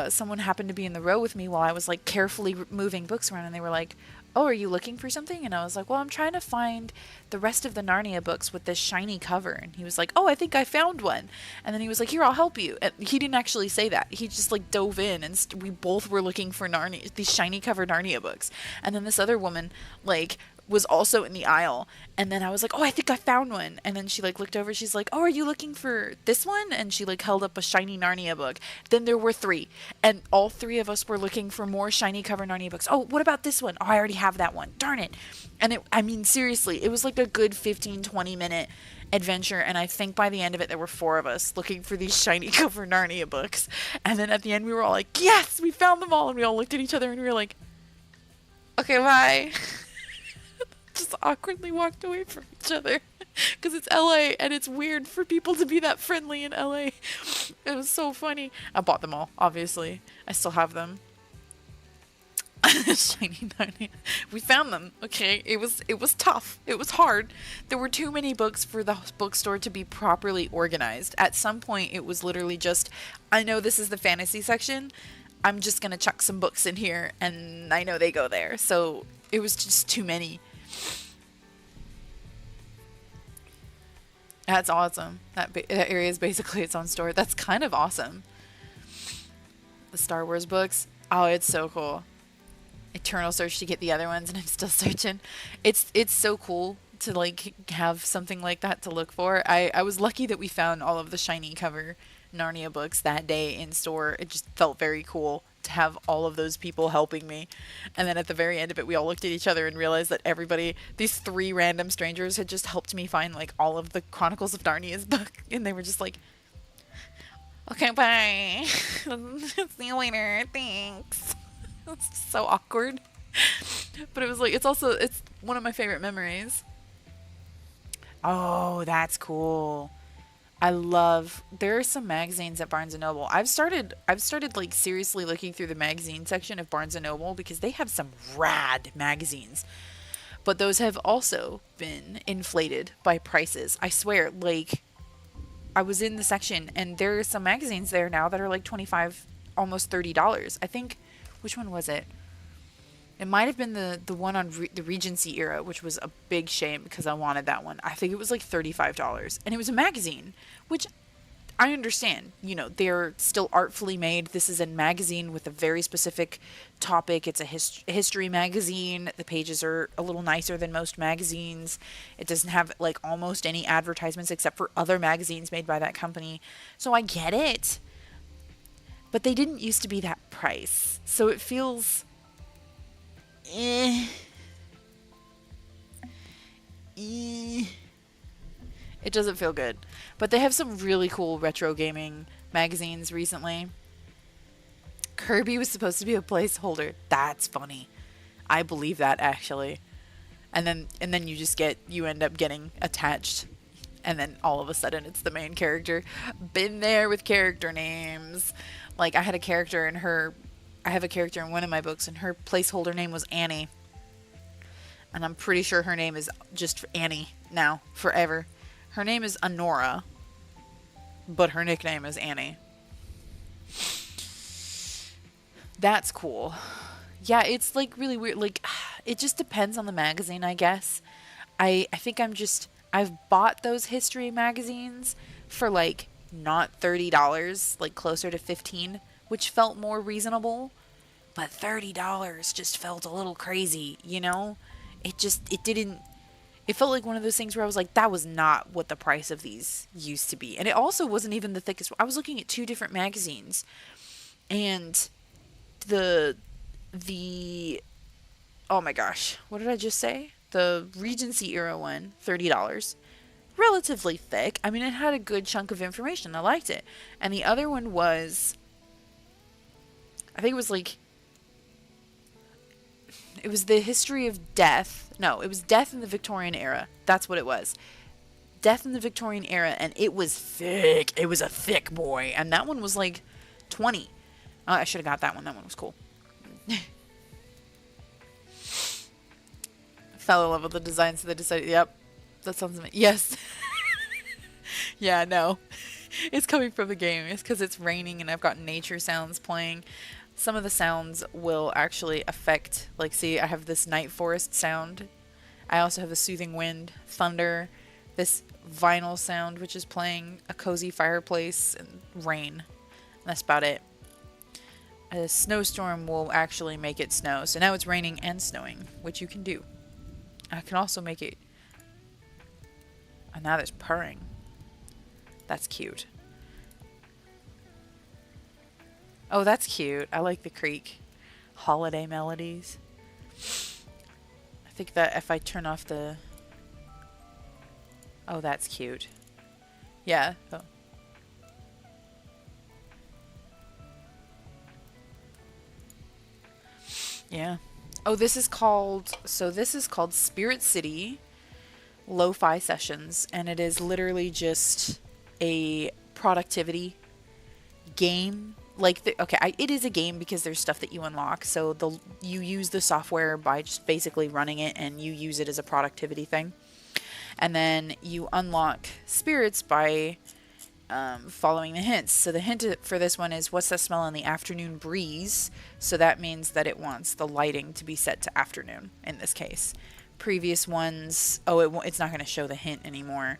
Speaker 1: someone happened to be in the row with me while I was like carefully moving books around, and they were like, oh, are you looking for something? And I was like, well, I'm trying to find the rest of the Narnia books with this shiny cover. And he was like, oh, I think I found one. And then he was like, here, I'll help you. And he didn't actually say that. He just like dove in, and we both were looking for Narnia, these shiny cover Narnia books. And then this other woman like was also in the aisle, and then I was like, oh, I think I found one. And then she like looked over, she's like, oh, are you looking for this one? And she like held up a shiny Narnia book. Then there were 3, and all 3 of us were looking for more shiny cover Narnia books. Oh, what about this one? Oh, I already have that one, darn it. And I mean, seriously, it was like a good 15-20 minute adventure, and I think by the end of it there were 4 of us looking for these shiny cover Narnia books. And then at the end we were all like, yes, we found them all. And we all looked at each other and we were like, okay, bye. Just awkwardly walked away from each other. Because it's LA and it's weird for people to be that friendly in LA. It was so funny. I bought them all, obviously. I still have them. Shiny Narnia. We found them. Okay, it was tough. It was hard. There were too many books for the bookstore to be properly organized. At some point, it was literally just, I know this is the fantasy section. I'm just gonna chuck some books in here, and I know they go there. So it was just too many. That's awesome. That area is basically its own store. That's kind of awesome. The Star Wars books. Oh, it's so cool. Eternal search to get the other ones, and I'm still searching. It's so cool to like have something like that to look for. I was lucky that we found all of the shiny cover Narnia books that day in store. It just felt very cool to have all of those people helping me. And then at the very end of it, we all looked at each other and realized that everybody, these 3 random strangers, had just helped me find like all of the Chronicles of Narnia's book, and they were just like, "Okay, bye. See you later. Thanks." It's so awkward. But it was like, it's one of my favorite memories. Oh, that's cool. There are some magazines at Barnes & Noble. I've started like seriously looking through the magazine section of Barnes & Noble because they have some rad magazines. But those have also been inflated by prices. I swear, like, I was in the section and there are some magazines there now that are like $25, almost $30. I think, which one was it? It might have been the one on the Regency era, which was a big shame because I wanted that one. I think it was like $35. And it was a magazine, which I understand. You know, they're still artfully made. This is a magazine with a very specific topic. It's a history magazine. The pages are a little nicer than most magazines. It doesn't have like almost any advertisements except for other magazines made by that company. So I get it. But they didn't used to be that price. So it feels... It doesn't feel good. But they have some really cool retro gaming magazines recently. Kirby was supposed to be a placeholder. That's funny. I believe that, actually. And then you end up getting attached. And then all of a sudden it's the main character. Been there with character names. Like, I have a character in one of my books, and her placeholder name was Annie. And I'm pretty sure her name is just Annie now, forever. Her name is Honora, but her nickname is Annie. That's cool. Yeah, it's like really weird. Like, it just depends on the magazine, I guess. I think I've bought those history magazines for like not $30, like closer to $15, which felt more reasonable. But $30 just felt a little crazy, you know? It felt like one of those things where I was like, that was not what the price of these used to be. And it also wasn't even the thickest. I was looking at 2 different magazines, and the oh my gosh, what did I just say? The Regency era one, $30. Relatively thick. I mean, it had a good chunk of information. I liked it. And the other one was, I think it was like, it was the history of death. No, it was death in the Victorian era. That's what it was. Death in the Victorian era, and it was thick. It was a thick boy. And that one was like 20. I should have got that one. That one was cool. Fell in love with the design, so they decided, yep, that sounds amazing. Yes. Yeah, no. It's coming from the game. It's because it's raining and I've got nature sounds playing. Some of the sounds will actually affect, like, see, I have this night forest sound. I also have the soothing wind, thunder, this vinyl sound, which is playing a cozy fireplace, and rain. That's about it. A snowstorm will actually make it snow. So now it's raining and snowing, which you can do. I can also make it... And now there's purring. That's cute. Oh, that's cute. I like the creek. Holiday melodies. I think that if I turn off the... Oh, that's cute. Yeah. Oh. Yeah. Oh, this is called... So this is called Spirit City. lo-fi sessions, and it is literally just a productivity game. Like, it is a game because there's stuff that you unlock. So you use the software by just basically running it, and you use it as a productivity thing. And then you unlock spirits by following the hints. So the hint for this one is, what's that smell in the afternoon breeze? So that means that it wants the lighting to be set to afternoon in this case. Previous ones, it's not going to show the hint anymore.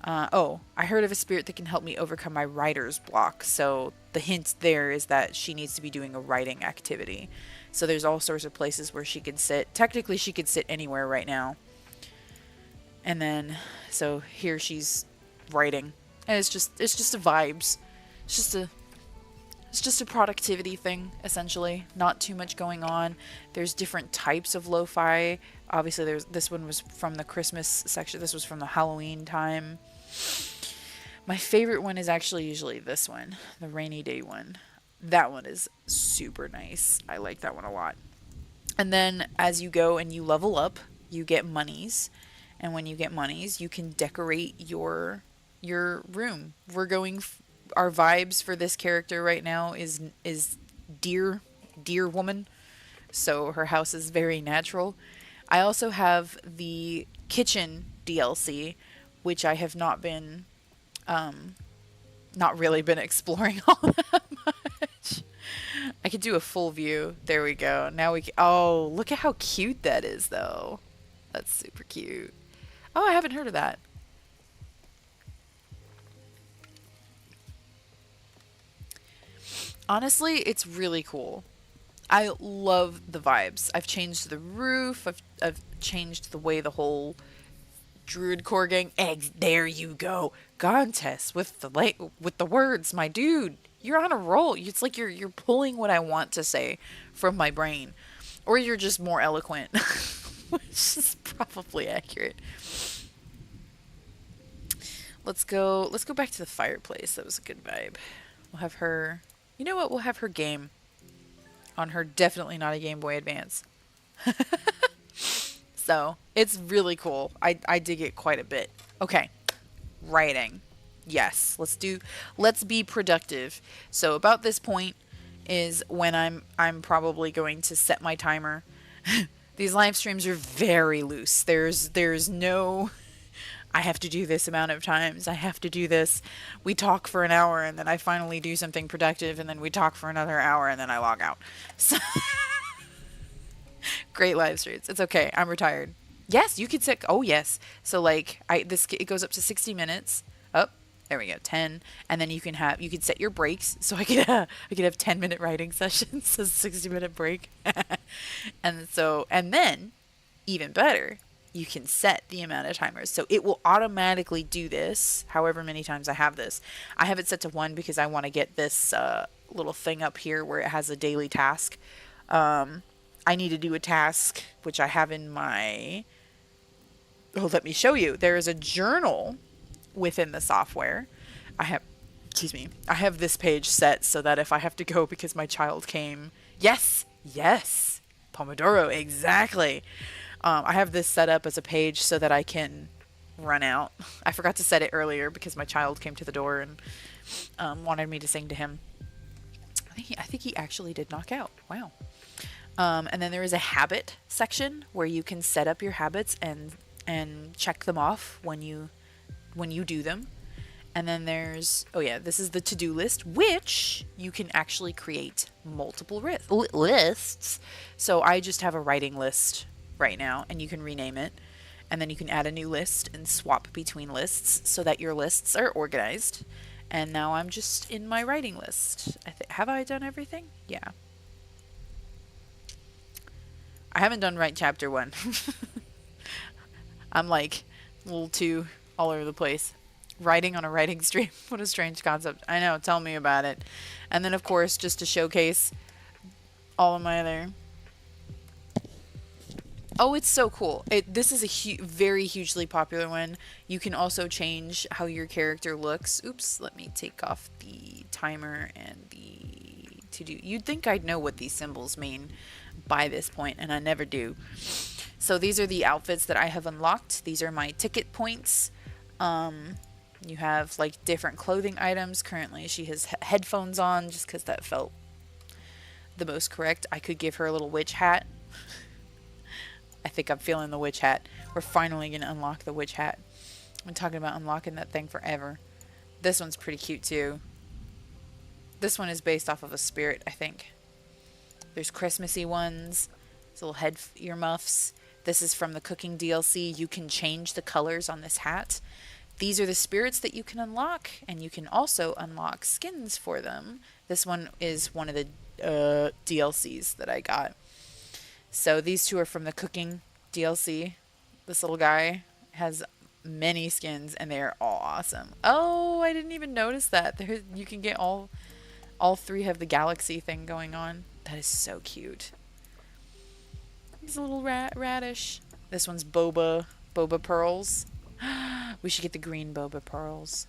Speaker 1: I heard of a spirit that can help me overcome my writer's block. So the hint there is that she needs to be doing a writing activity. So there's all sorts of places where she could sit. Technically, she could sit anywhere right now. And then, so here she's writing. And it's just a vibes. It's just a productivity thing, essentially. Not too much going on. There's different types of lo-fi. Obviously, this one was from the Christmas section. This was from the Halloween time. My favorite one is actually usually this one, the rainy day one. That one is super nice. I like that one a lot. And then as you go and you level up, you get monies. And when you get monies, you can decorate your room. We're going our vibes for this character right now is deer woman. So her house is very natural. I also have the kitchen DLC, which I have not really been exploring all that much. I could do a full view. There we go. Now oh, look at how cute that is though. That's super cute. Oh, I haven't heard of that. Honestly, it's really cool. I love the vibes. I've changed the roof. I've changed the way the whole Druid Core gang eggs. There you go. Gontes with the words, my dude. You're on a roll. It's like you're pulling what I want to say from my brain, or you're just more eloquent, which is probably accurate. Let's go back to the fireplace. That was a good vibe. We'll have her. You know what? We'll have her game on her definitely not a Game Boy Advance. So, it's really cool. I dig it quite a bit. Okay. Writing. Yes. Let's be productive. So, about this point is when I'm probably going to set my timer. These live streams are very loose. There's no I have to do this amount of times. I have to do this. We talk for an hour and then I finally do something productive, and then we talk for another hour and then I log out. So great live streams. It's okay. I'm retired. Yes, you could set. Oh yes. So like it goes up to 60 minutes. Oh, there we go. 10, and then you could set your breaks. So I could have 10-minute writing sessions. So 60-minute break. and then even better, you can set the amount of timers. So it will automatically do this however many times I have this. I have it set to 1 because I want to get this little thing up here where it has a daily task. I need to do a task, which I have in my... Oh, let me show you. There is a journal within the software. I have this page set so that if I have to go because my child came... Yes! Pomodoro, exactly. I have this set up as a page so that I can run out. I forgot to set it earlier because my child came to the door and wanted me to sing to him. I think he actually did knock out. Wow. And then there is a habit section where you can set up your habits and check them off when you do them. And then there's, this is the to-do list, which you can actually create multiple lists. So I just have a writing list right now, and you can rename it. And then you can add a new list and swap between lists so that your lists are organized. And now I'm just in my writing list. Have I done everything? Yeah. I haven't done Write Chapter 1. I'm like a little too all over the place. Writing on a writing stream. What a strange concept. I know. Tell me about it. And then, of course, just to showcase all of my other... Oh, it's so cool. This is a very hugely popular one. You can also change how your character looks. Oops, let me take off the timer and the to-do. You'd think I'd know what these symbols mean. by this point, and I never do. So these are the outfits that I have unlocked. These are my ticket points. You have like different clothing items. Currently she has headphones on just because that felt the most correct. I could give her a little witch hat. I think I'm feeling the witch hat. We're finally going to unlock the witch hat. I'm talking about unlocking that thing forever. This one's pretty cute too. This one is based off of a spirit, I think. There's Christmassy ones. These little head earmuffs. This is from the cooking DLC. You can change the colors on this hat. These are the spirits that you can unlock, and you can also unlock skins for them. This one is one of the DLCs that I got. So these two are from the cooking DLC. This little guy has many skins, and they are all awesome. Oh, I didn't even notice that. There, you can get all three have the galaxy thing going on. That is so cute. He's a little radish. This one's boba pearls. We should get the green boba pearls.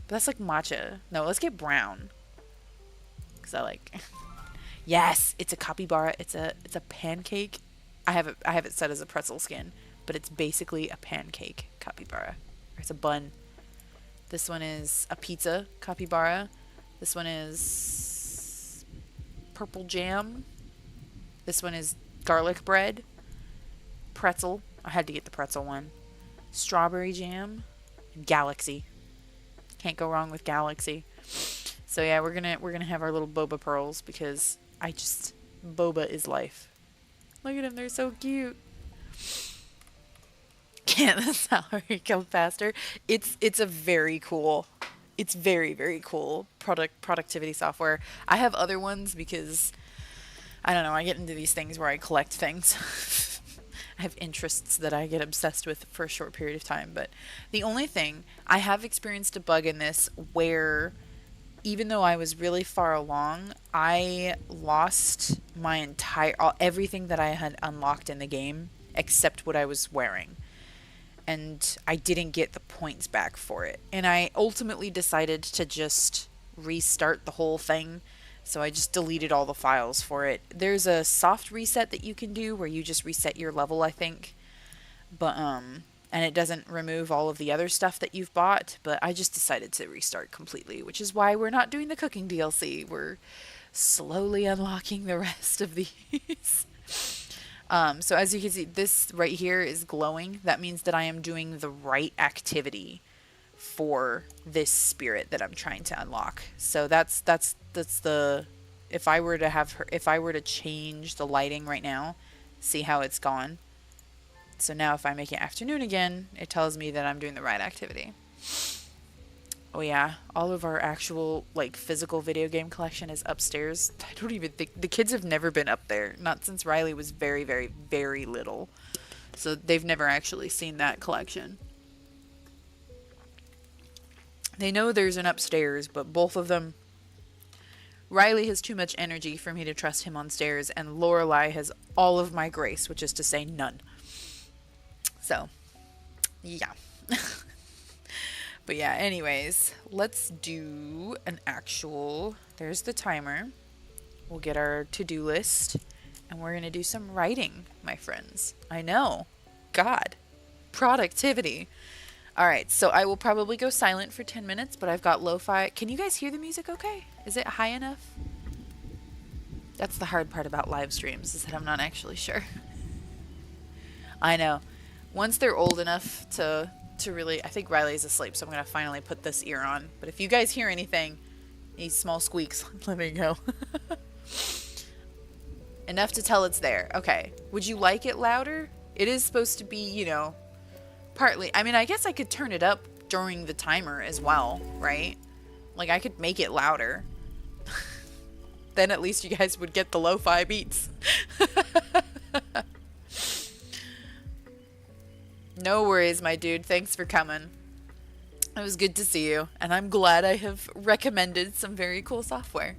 Speaker 1: But that's like matcha. No, let's get brown. Cause I like. Yes, it's a capybara. It's a pancake. I have it set as a pretzel skin, but it's basically a pancake capybara. Or it's a bun. This one is a pizza capybara. This one is purple jam. This one is garlic bread. Pretzel. I had to get the pretzel one. Strawberry jam. And galaxy. Can't go wrong with galaxy. So yeah, we're gonna have our little boba pearls because boba is life. Look at them, they're so cute. Can't the salary come faster? It's a very cool. It's very, very cool productivity software. I have other ones because I don't know, I get into these things where I collect things. I have interests that I get obsessed with for a short period of time, but the only thing, I have experienced a bug in this where even though I was really far along, I lost my everything that I had unlocked in the game except what I was wearing. And I didn't get the points back for it. And I ultimately decided to just restart the whole thing. So I just deleted all the files for it. There's a soft reset that you can do where you just reset your level, I think. But, and it doesn't remove all of the other stuff that you've bought. But I just decided to restart completely, which is why we're not doing the cooking DLC. We're slowly unlocking the rest of these. So as you can see, this right here is glowing. That means that I am doing the right activity for this spirit that I'm trying to unlock. So that's the, if I were to change the lighting right now, see how it's gone. So now if I make it afternoon again, it tells me that I'm doing the right activity. Oh yeah, all of our actual like physical video game collection is upstairs. I don't even think the kids have never been up there, not since Riley was very, very, very little. So they've never actually seen that collection. They know there's an upstairs, but both of them, Riley has too much energy for me to trust him on stairs, and Lorelai has all of my grace, which is to say none. So, yeah. But yeah, anyways, let's do an actual, there's the timer. We'll get our to-do list, and we're going to do some writing, my friends. I know. God. Productivity. All right, so I will probably go silent for 10 minutes, but I've got lo-fi. Can you guys hear the music okay? Is it high enough? That's the hard part about live streams, is that I'm not actually sure. I know. Once they're old enough to really, I think Riley's asleep, so I'm going to finally put this ear on. But if you guys hear anything, these small squeaks, let me go. Enough to tell it's there. Okay. Would you like it louder? It is supposed to be, you know, partly. I mean, I guess I could turn it up during the timer as well, right? Like, I could make it louder. Then at least you guys would get the lo-fi beats. No worries, my dude. Thanks for coming. It was good to see you, and I'm glad I have recommended some very cool software.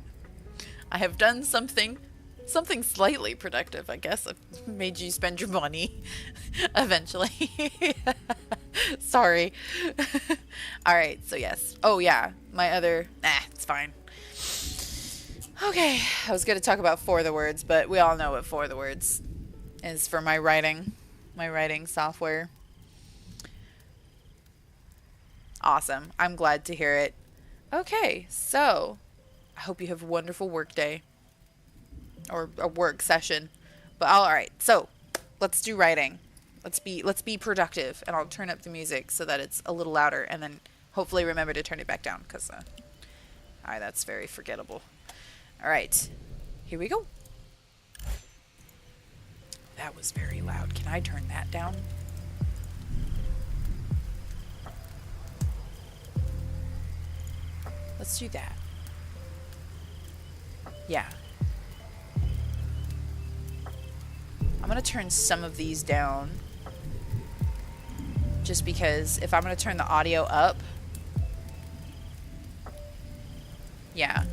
Speaker 1: I have done something slightly productive, I guess. I've made you spend your money eventually. Sorry. All right, so yes. Oh, yeah. My other... it's fine. Okay, I was going to talk about For the Words, but we all know what For the Words is for my writing software. Awesome. I'm glad to hear it. Okay, so I hope you have a wonderful work day or a work session. But all right, so let's do writing. Let's be productive, and I'll turn up the music so that it's a little louder, and then hopefully remember to turn it back down because, all right, that's very forgettable. All right, here we go. That was very loud. Can I turn that down? Let's do that. Yeah. I'm going to turn some of these down. Just because if I'm going to turn the audio up. Yeah.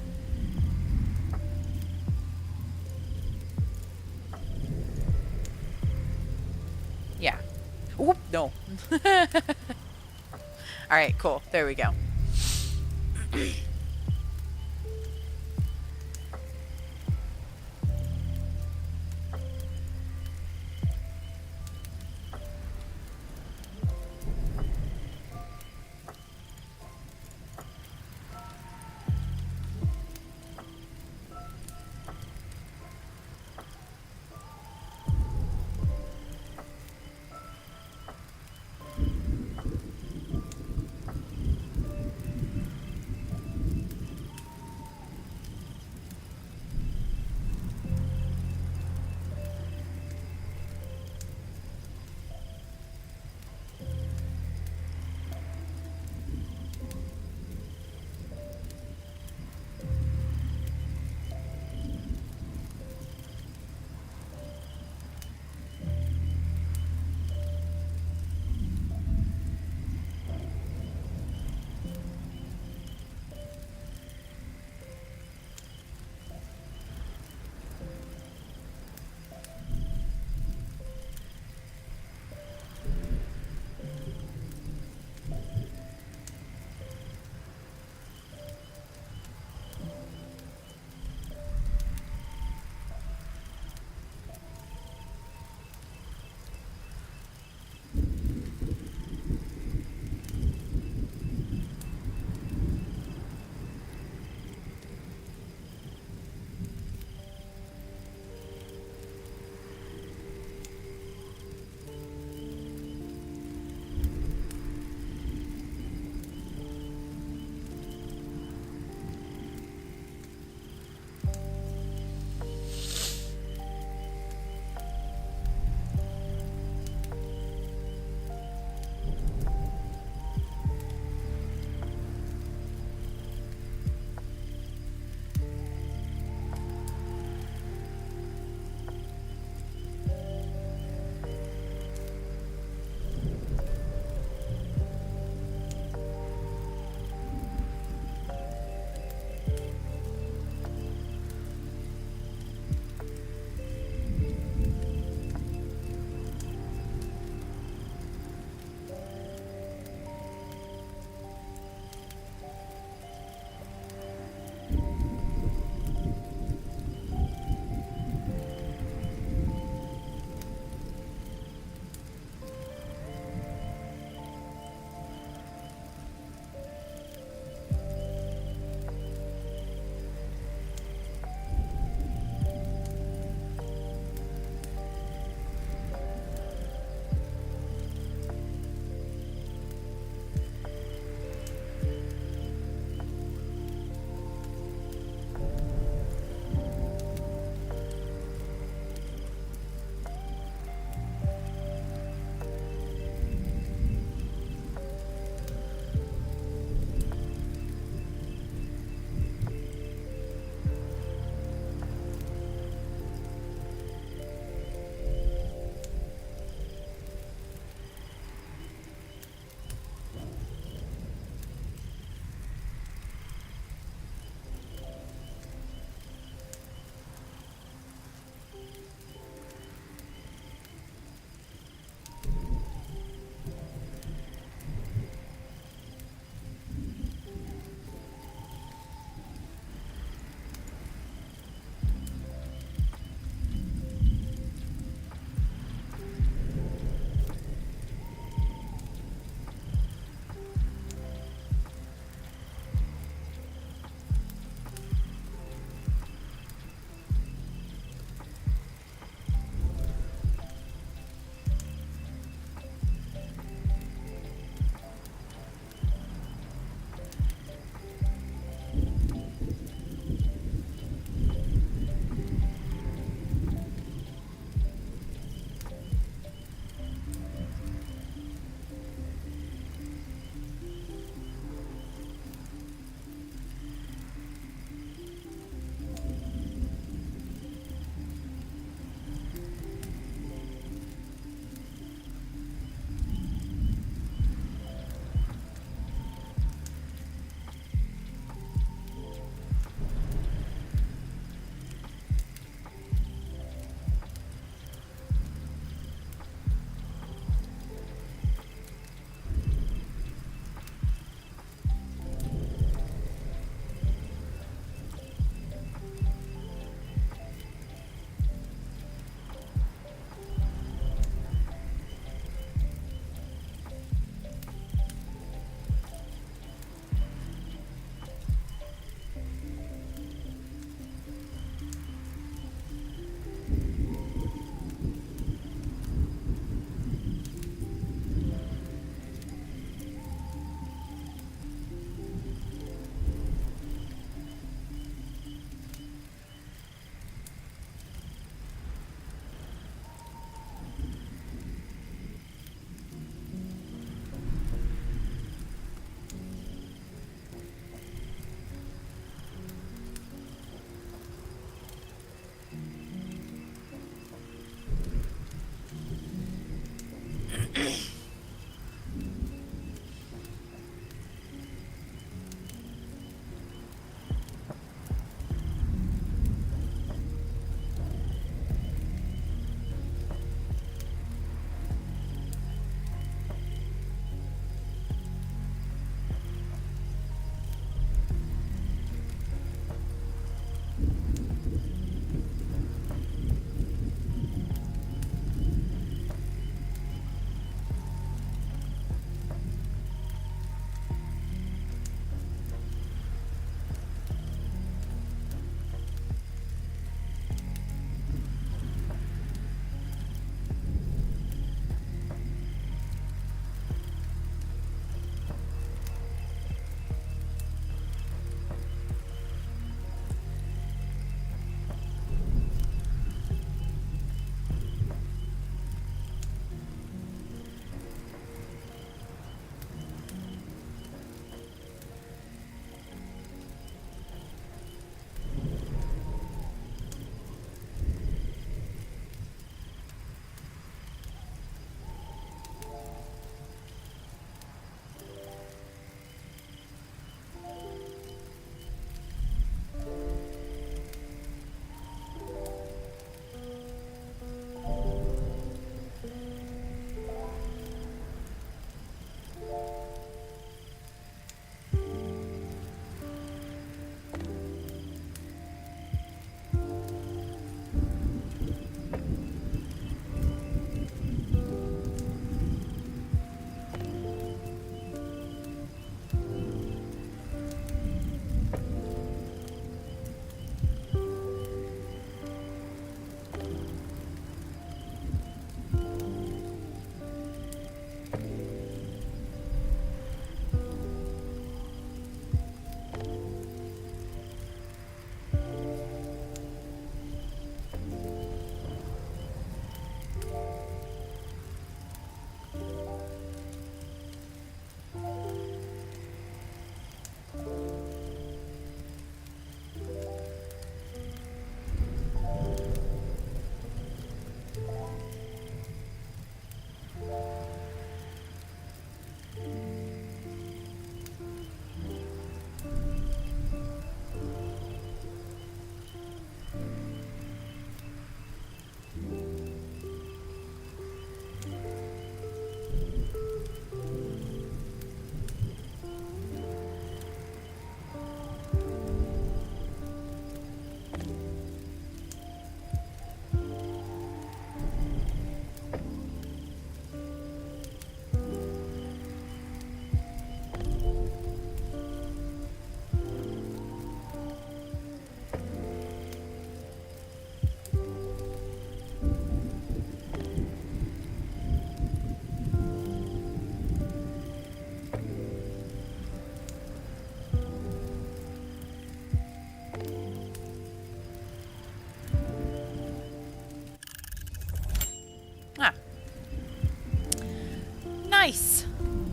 Speaker 1: Yeah. Whoop, no. Alright, cool. There we go.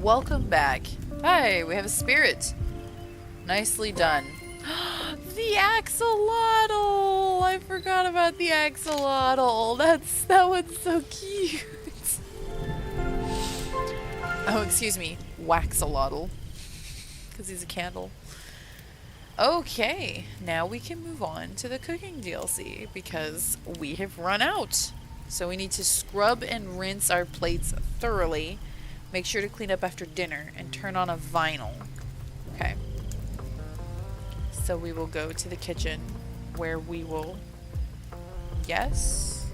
Speaker 1: Welcome back. Hi, we have a spirit. Nicely done. The axolotl! I forgot about the axolotl. That one's so cute. Oh, excuse me. Waxolotl. Because he's a candle. Okay, now we can move on to the cooking DLC because we have run out. So we need to scrub and rinse our plates thoroughly. Make sure to clean up after dinner and turn on a vinyl. Okay. So we will go to the kitchen where we will... Yes?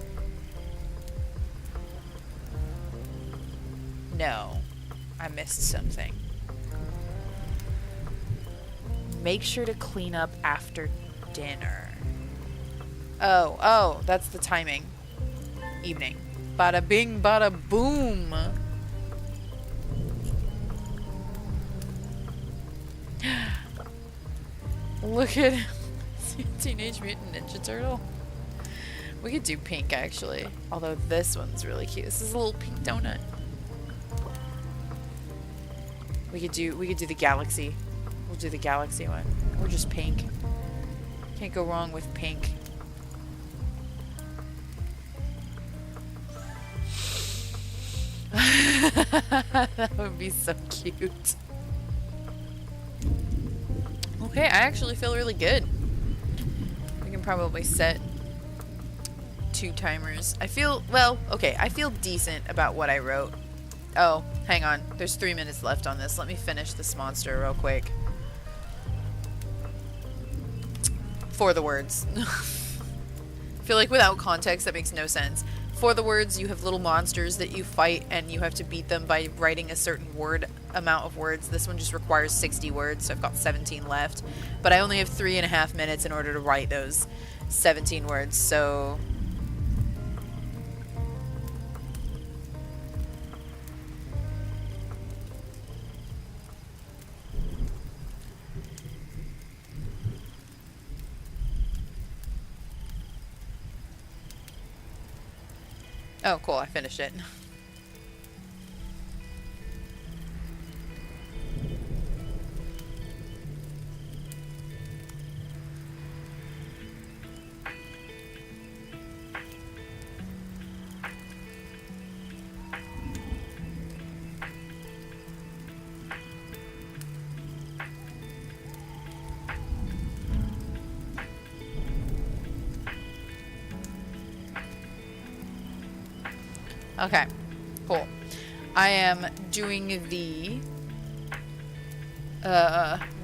Speaker 1: No. I missed something. Make sure to clean up after dinner. Oh, that's the timing. Evening. Bada bing, bada boom. Look at Teenage Mutant Ninja Turtle. We could do pink actually. Although this one's really cute. This is a little pink donut. We could do the galaxy. We'll do the galaxy one. Or just pink. Can't go wrong with pink. That would be so cute. Okay, I actually feel really good. We can probably set 2 timers. I feel, well, okay, I feel decent about what I wrote. Oh, hang on. There's 3 minutes left on this. Let me finish this monster real quick. For the words. I feel like without context, that makes no sense. For the words, you have little monsters that you fight, and you have to beat them by writing a certain amount of words. This one just requires 60 words, so I've got 17 left. But I only have 3.5 minutes in order to write those 17 words, so... Oh, cool, I finished it. Okay, cool. I am doing the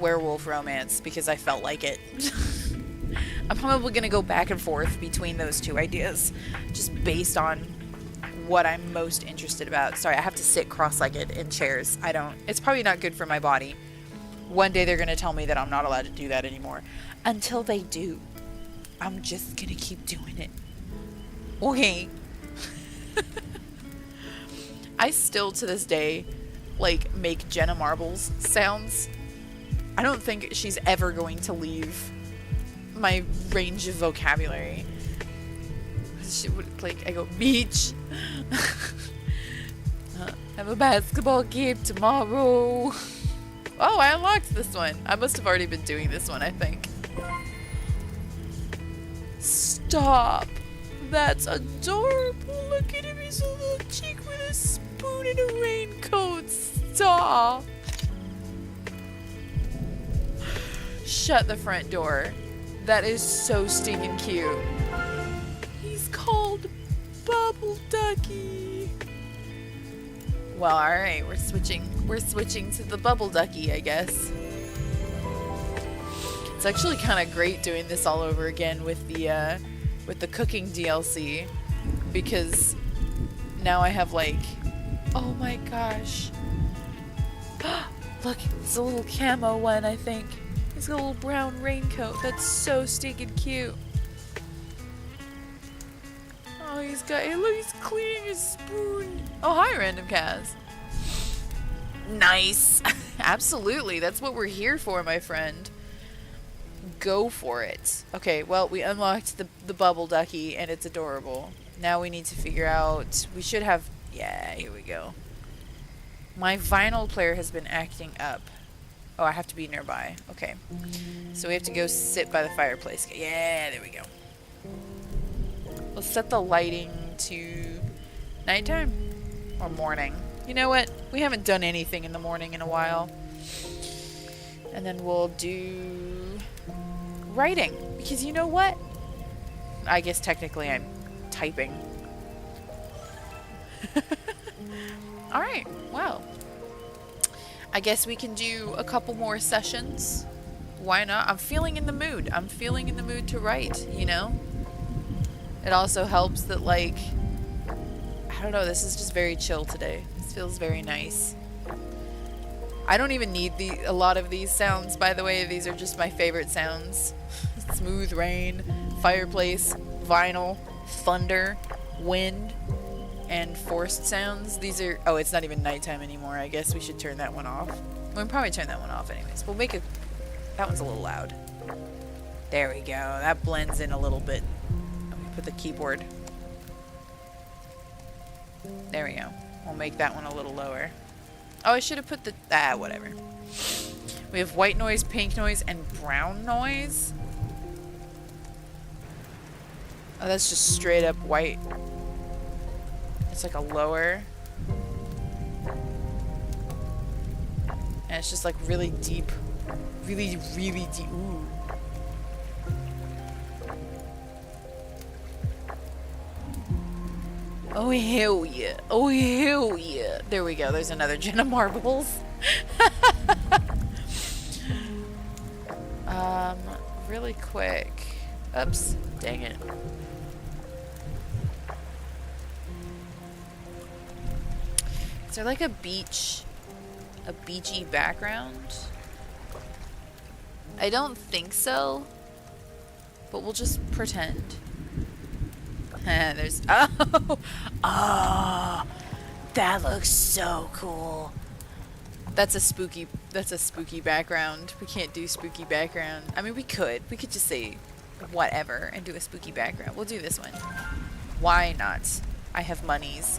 Speaker 1: werewolf romance because I felt like it. I'm probably going to go back and forth between those 2 ideas just based on what I'm most interested about. Sorry, I have to sit cross-legged in chairs. It's probably not good for my body. One day they're going to tell me that I'm not allowed to do that anymore. Until they do, I'm just going to keep doing it. Okay. I still, to this day, like, make Jenna Marbles sounds. I don't think she's ever going to leave my range of vocabulary. She would, like, I go, beach. Have a basketball game tomorrow. Oh, I unlocked this one. I must have already been doing this one, I think. Stop. That's adorable. Look at him. He's a little chick with a spoon and a raincoat. Stop. Shut the front door. That is so stinking cute. He's called Bubble Ducky. Well, alright. We're switching to the Bubble Ducky, I guess. It's actually kind of great doing this all over again with the cooking DLC, because now I have, like, oh my gosh. Look, it's a little camo one, I think. He's got a little brown raincoat. That's so stinking cute. Oh, hey, look, he's cleaning his spoon. Oh, hi, Random Kaz. Nice. Absolutely, that's what we're here for, my friend. Go for it. Okay, well, we unlocked the Bubble Ducky, and it's adorable. Now we need to figure out... We should have... Yeah, here we go. My vinyl player has been acting up. Oh, I have to be nearby. Okay. So we have to go sit by the fireplace. Yeah, there we go. Let's set the lighting to nighttime or morning. You know what? We haven't done anything in the morning in a while. And then we'll do writing. Because you know what? I guess technically I'm typing. Alright, well. I guess we can do a couple more sessions. Why not? I'm feeling in the mood. I'm feeling in the mood to write, you know? It also helps that, like, I don't know, this is just very chill today. This feels very nice. I don't even need a lot of these sounds, by the way. These are just my favorite sounds. Smooth rain, fireplace, vinyl, thunder, wind, and forced sounds. These are... Oh, it's not even nighttime anymore. I guess we should turn that one off. We'll probably turn that one off anyways. We'll make it... That one's a little loud. There we go. That blends in a little bit. Let me put the keyboard. There we go. We'll make that one a little lower. Oh, I should have put the... whatever. We have white noise, pink noise, and brown noise. Oh, that's just straight up white. It's like a lower. And it's just like really deep. Really, really deep. Ooh. Oh, hell yeah. Oh, hell yeah. There we go. There's another Jenna Marbles. Really quick. Oops. Dang it. Is there like a beachy background? I don't think so, but we'll just pretend. There's, oh, that looks so cool. That's a spooky background. We can't do spooky background. I mean, we could just say whatever and do a spooky background. We'll do this one. Why not? I have monies.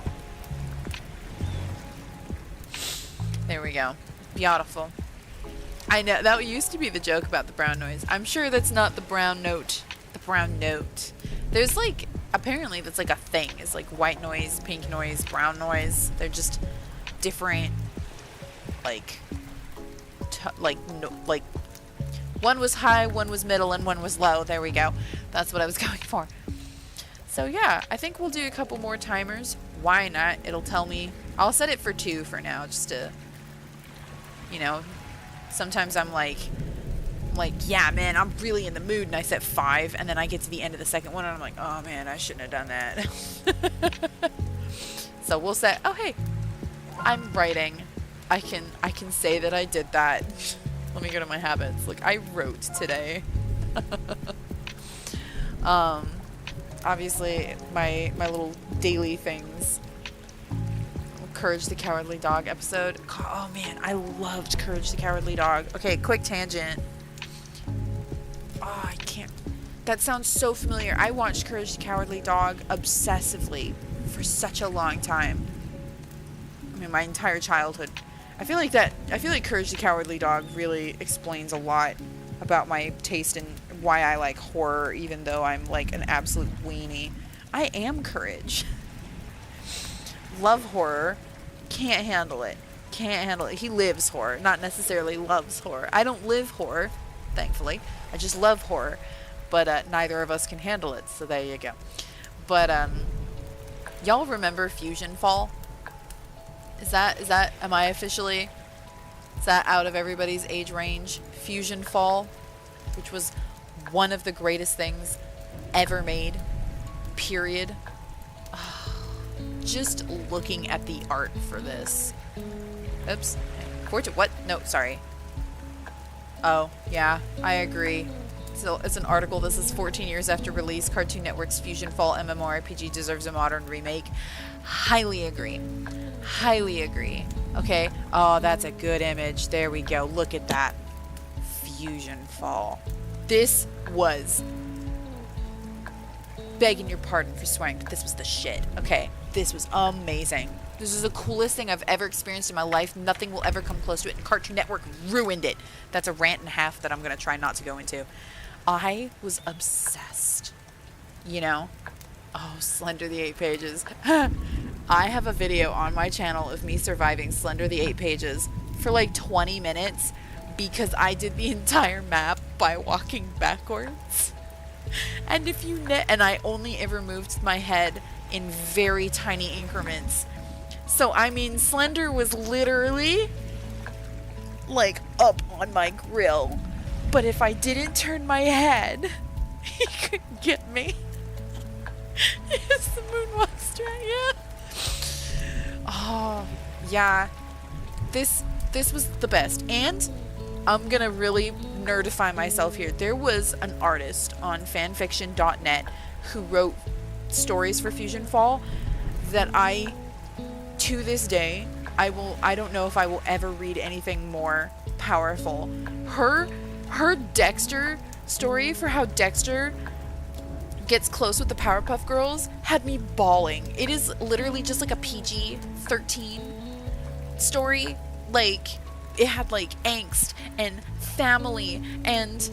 Speaker 1: There we go. Beautiful. I know, that used to be the joke about the brown noise. I'm sure that's not the brown note. The brown note. There's like, apparently that's like a thing. It's like white noise, pink noise, brown noise. They're just different, like one was high, one was middle, and one was low. There we go. That's what I was going for. So yeah, I think we'll do a couple more timers. Why not? It'll tell me. I'll set it for 2 for now, just to, you know, sometimes I'm like, yeah, man, I'm really in the mood, and I set 5, and then I get to the end of the second one, and I'm like, oh man, I shouldn't have done that. So we'll set, oh hey, I'm writing. I can say that I did that. Let me go to my habits. Look, I wrote today. Obviously, my little daily things. Courage the Cowardly Dog episode. Oh man, I loved Courage the Cowardly Dog. Okay, quick tangent. Oh, I can't. That sounds so familiar. I watched Courage the Cowardly Dog obsessively for such a long time. I mean, my entire childhood. I feel like Courage the Cowardly Dog really explains a lot about my taste and why I like horror, even though I'm like an absolute weenie. I am Courage. Love horror. Can't handle it. Can't handle it. He lives horror, not necessarily loves horror. I don't live horror, thankfully. I just love horror. But neither of us can handle it, so there you go. But y'all remember Fusion Fall? Is that am I officially, is that out of everybody's age range? Fusion Fall, which was one of the greatest things ever made, period. Just looking at the art for this. Oops. What? No, sorry. Oh, yeah, I agree. So it's an article. This is 14 years after release. Cartoon Network's Fusion Fall MMORPG deserves a modern remake. Highly agree. Highly agree. Okay. Oh, that's a good image. There we go. Look at that. Fusion Fall. This was, begging your pardon for swearing, but this was the shit. Okay. This was amazing. This is the coolest thing I've ever experienced in my life. Nothing will ever come close to it, and Cartoon Network ruined it. That's a rant and a half that I'm going to try not to go into. I was obsessed. You know? Oh, Slender the 8 Pages. I have a video on my channel of me surviving Slender the 8 Pages for like 20 minutes because I did the entire map by walking backwards. And if you and I only ever moved my head in very tiny increments. So I mean, Slender was literally like up on my grill. But if I didn't turn my head, he couldn't get me. It's the moonwalk strat, yeah. Oh, yeah. This was the best. And I'm gonna really nerdify myself here. There was an artist on fanfiction.net who wrote stories for Fusion Fall that I, to this day, I don't know if I will ever read anything more powerful. Her Dexter story for how Dexter gets close with the Powerpuff Girls had me bawling. It is literally just like a PG-13 story. Like, it had like angst and family and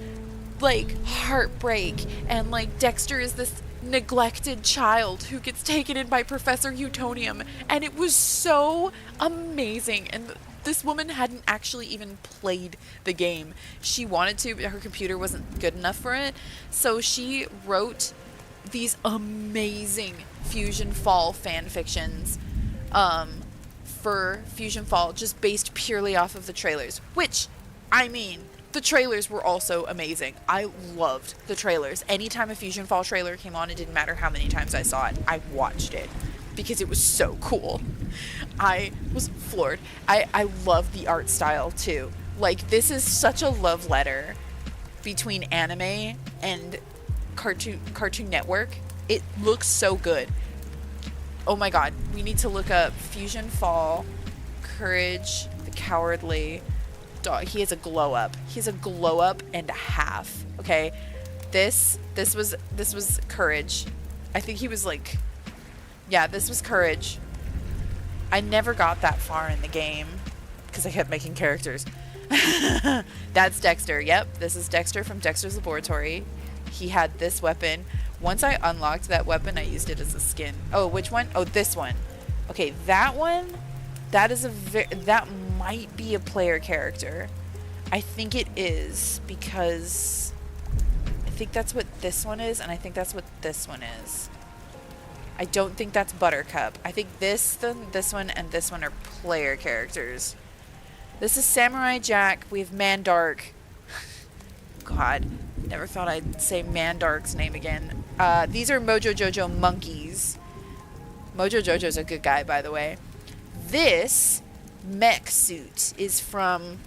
Speaker 1: like heartbreak, and like Dexter is this neglected child who gets taken in by Professor Utonium, and it was so amazing. And this woman hadn't actually even played the game. She wanted to, but her computer wasn't good enough for it, so she wrote these amazing Fusion Fall fan fictions for Fusion Fall, just based purely off of the trailers, which, I mean, the trailers were also amazing. I loved the trailers. Anytime a Fusion Fall trailer came on, it didn't matter how many times I saw it, I watched it because it was so cool. I was floored. I love the art style too. Like, this is such a love letter between anime and Cartoon Network. It looks so good. Oh my god, we need to look up Fusion Fall, Courage the Cowardly Dog. He has a glow up. He's a glow up and a half. Okay, this was Courage. I think he was like, yeah, this was Courage. I never got that far in the game because I kept making characters. That's Dexter. Yep, this is Dexter from Dexter's Laboratory. He had this weapon. Once I unlocked that weapon, I used it as a skin. Oh, which one? Oh, this one. Okay, that one, that is that might be a player character. I think it is, because I think that's what this one is, and I think that's what this one is. I don't think that's Buttercup. I think this one, and this one are player characters. This is Samurai Jack. We have Mandark. God, never thought I'd say Mandark's name again. These are Mojo Jojo monkeys. Mojo Jojo's a good guy, by the way. This mech suit is from...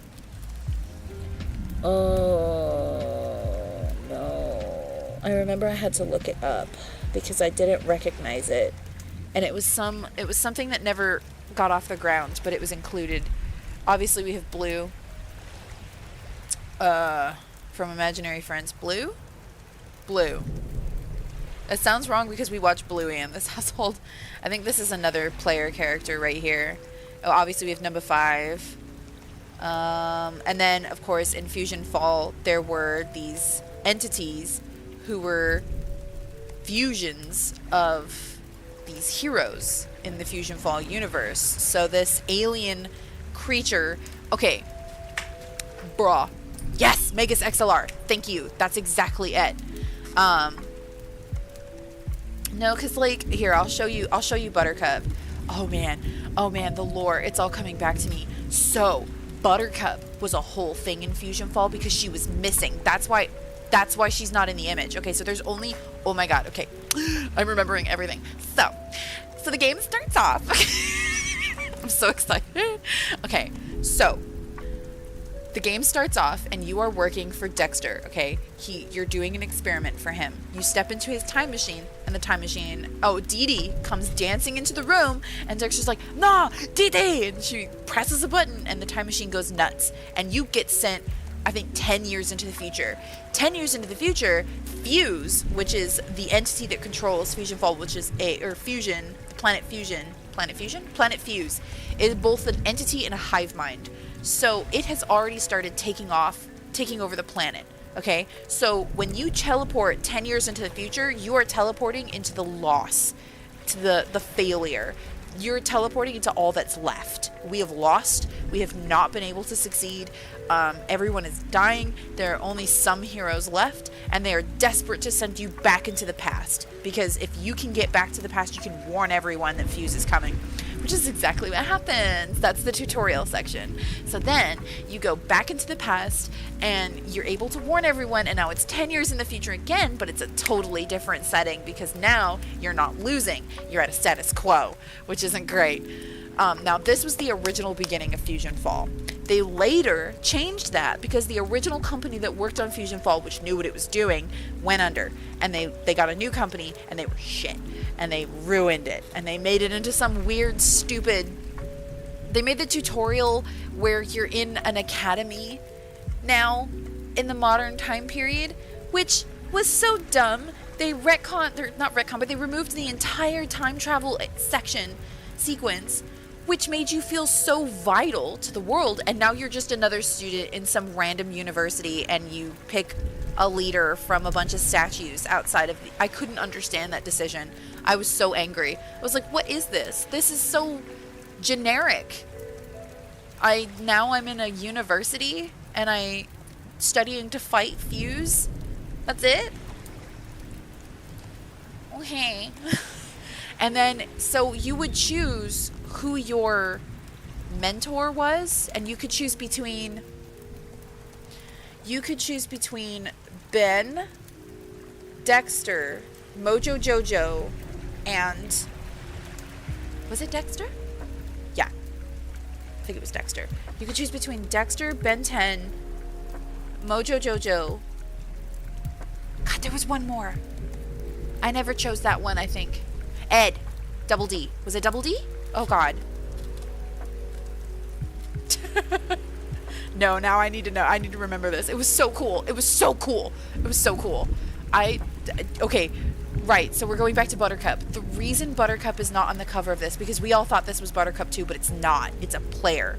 Speaker 1: Oh, no. I remember I had to look it up because I didn't recognize it. And it was something that never got off the ground, but it was included. Obviously, we have Blue. From Imaginary Friends. Blue? Blue. It sounds wrong because we watch Bluey in this household. I think this is another player character right here. Oh, obviously we have number 5. And then, of course, in Fusion Fall, there were these entities who were fusions of these heroes in the Fusion Fall universe. So this alien creature... Okay. Bruh. Yes! Megas XLR. Thank you. That's exactly it. No, because, like, here, I'll show you Buttercup. Oh, man, the lore. It's all coming back to me. So, Buttercup was a whole thing in Fusion Fall because she was missing. That's why she's not in the image. Okay, so there's only... Oh, my God. Okay. I'm remembering everything. So the game starts off. I'm so excited. Okay, so... The game starts off, and you are working for Dexter, okay? You're doing an experiment for him. You step into his time machine, and the time machine... Oh, Dee Dee comes dancing into the room, and Dexter's like, "No, Dee Dee!" And she presses a button, and the time machine goes nuts. And you get sent, I think, 10 years into the future. 10 years into the future, Fuse, which is the entity that controls Fusion Fall, which is Fusion, the planet Fusion, Planet Fusion? Planet Fuse is both an entity and a hive mind. So it has already started taking over the planet. Okay? So when you teleport 10 years into the future, you are teleporting into the loss, to the failure. You're teleporting into all that's left. We have lost. We have not been able to succeed. Everyone is dying. There are only some heroes left, and they are desperate to send you back into the past. Because if you can get back to the past, you can warn everyone that Fuse is coming. Which is exactly what happens. That's the tutorial section. So then you go back into the past and you're able to warn everyone, and now it's 10 years in the future again, but it's a totally different setting because now you're not losing. You're at a status quo, which isn't great. Now this was the original beginning of Fusion Fall. They later changed that because the original company that worked on Fusion Fall, which knew what it was doing, went under. And they got a new company and they were shit. And they ruined it. And they made it into some weird, stupid... They made the tutorial where you're in an academy now in the modern time period, which was so dumb. They but they removed the entire time travel sequence, which made you feel so vital to the world, and now you're just another student in some random university and you pick a leader from a bunch of statues outside of I couldn't understand that decision. I was so angry. I was like, what is this? This is so generic. Now I'm in a university and I studying to fight Fuse. That's it? Okay. And then, so you would choose who your mentor was, and you could choose between Ben, Dexter, Mojo Jojo, and was it Dexter? Yeah. I think it was Dexter. You could choose between Dexter, Ben 10, Mojo Jojo. God, there was one more. I never chose that one, I think. Ed. Double D. Was it Double D? Oh, God. No, now I need to know. I need to remember this. It was so cool. It was so cool. It was so cool. Okay, right. So we're going back to Buttercup. The reason Buttercup is not on the cover of this, because we all thought this was Buttercup too, but it's not. It's a player.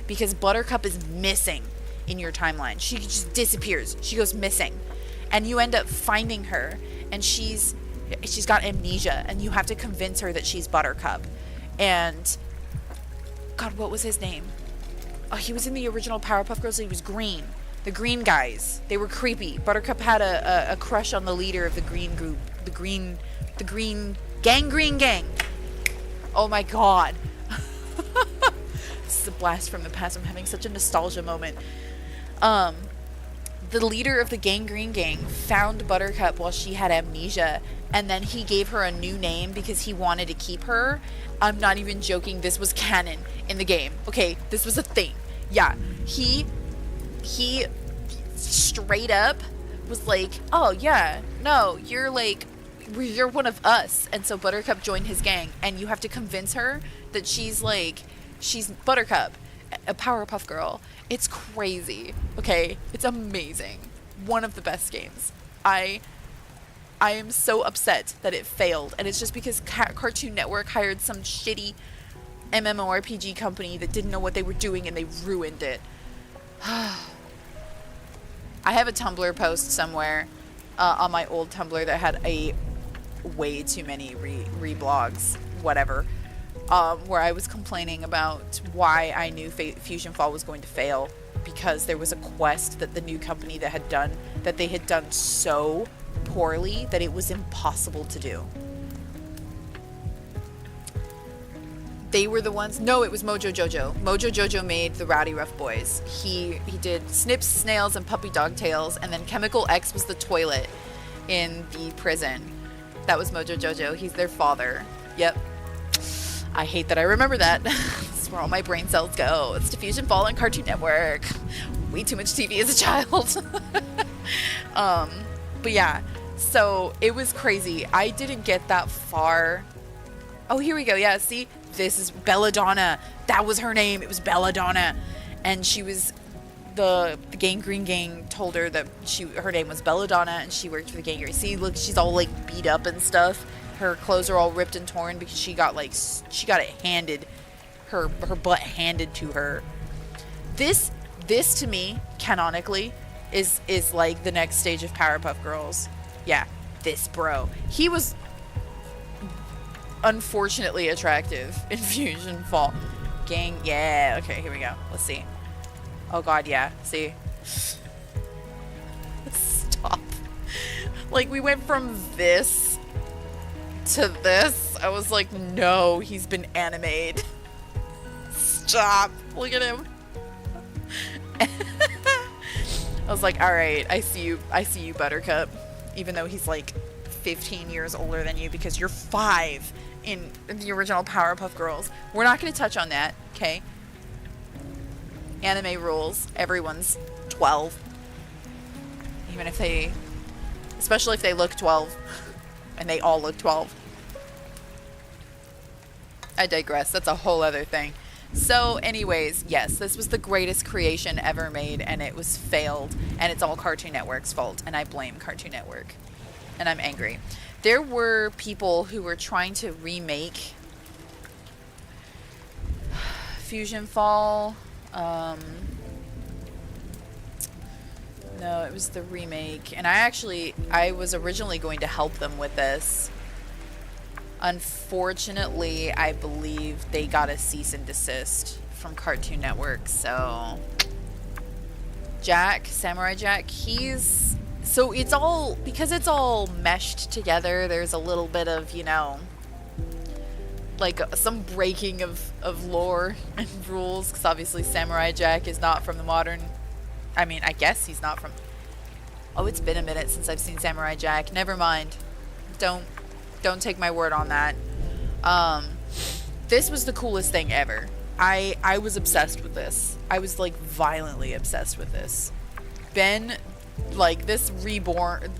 Speaker 1: Because Buttercup is missing in your timeline. She just disappears. She goes missing. And you end up finding her, and she's got amnesia, and you have to convince her that she's Buttercup. And God, what was his name? Oh, he was in the original Powerpuff Girls. He was green. The green guys. They were creepy. Buttercup had a crush on the leader of the green group. The green gang. Oh my God. This is a blast from the past. I'm having such a nostalgia moment. The leader of the Green Gang found Buttercup while she had amnesia, and then he gave her a new name because he wanted to keep her. I'm not even joking. This was canon in the game. Okay, this was a thing. Yeah, he straight up was like, oh yeah, no, you're one of us. And so Buttercup joined his gang, and you have to convince her that she's Buttercup, a Powerpuff Girl. It's crazy. Okay, it's amazing. One of the best games. I am so upset that it failed, and it's just because Cartoon Network hired some shitty MMORPG company that didn't know what they were doing, and they ruined it. I have a Tumblr post somewhere on my old Tumblr that had way too many reblogs, whatever, where I was complaining about why I knew Fusion Fall was going to fail, because there was a quest that the new company that they had done so poorly that it was impossible to do. They were the ones. No, it was Mojo Jojo. Mojo Jojo made the Rowdy Rough Boys. He did Snips, Snails, and Puppy Dog Tails, and then Chemical X was the toilet in the prison. That was Mojo Jojo. He's their father. Yep. I hate that I remember that. This is where all my brain cells go. It's to Fusion Fall and Cartoon Network. Way too much TV as a child. But yeah, so it was crazy. I didn't get that far. Oh, here we go. Yeah, see? This is Belladonna. That was her name. It was Belladonna. And she was... The Green Gang told her that her name was Belladonna, and she worked for the Gang Green. See, look, she's all, beat up and stuff. Her clothes are all ripped and torn because she got it handed, her butt handed to her. This to me, canonically, is like the next stage of Powerpuff Girls. Yeah, this bro. He was unfortunately attractive in Fusion Fall. Gang, yeah. Okay, here we go. Let's see. Oh god, yeah. See? Stop. Like, we went from this to this. I was like, no, he's been animated. Stop. Look at him. I was like, alright, I see you, Buttercup. Even though he's like 15 years older than you because you're 5 in the original Powerpuff Girls. We're not going to touch on that, okay? Anime rules. Everyone's 12. Even if they... Especially if they look 12. And they all look 12. I digress. That's a whole other thing. So, anyways, yes, this was the greatest creation ever made, and it was failed, and it's all Cartoon Network's fault, and I blame Cartoon Network. And I'm angry. There were people who were trying to remake Fusion Fall. No, it was the remake. And I was originally going to help them with this. Unfortunately, I believe they got a cease and desist from Cartoon Network. So, Jack, Samurai Jack, so it's all, because it's all meshed together, there's a little bit of, you know, like some breaking of lore and rules, because obviously Samurai Jack is not from the modern, I mean, I guess he's not from, oh, it's been a minute since I've seen Samurai Jack. Never mind. Don't take my word on that. This was the coolest thing ever. I was obsessed with this. I was like violently obsessed with this. Ben, like this rebirthed,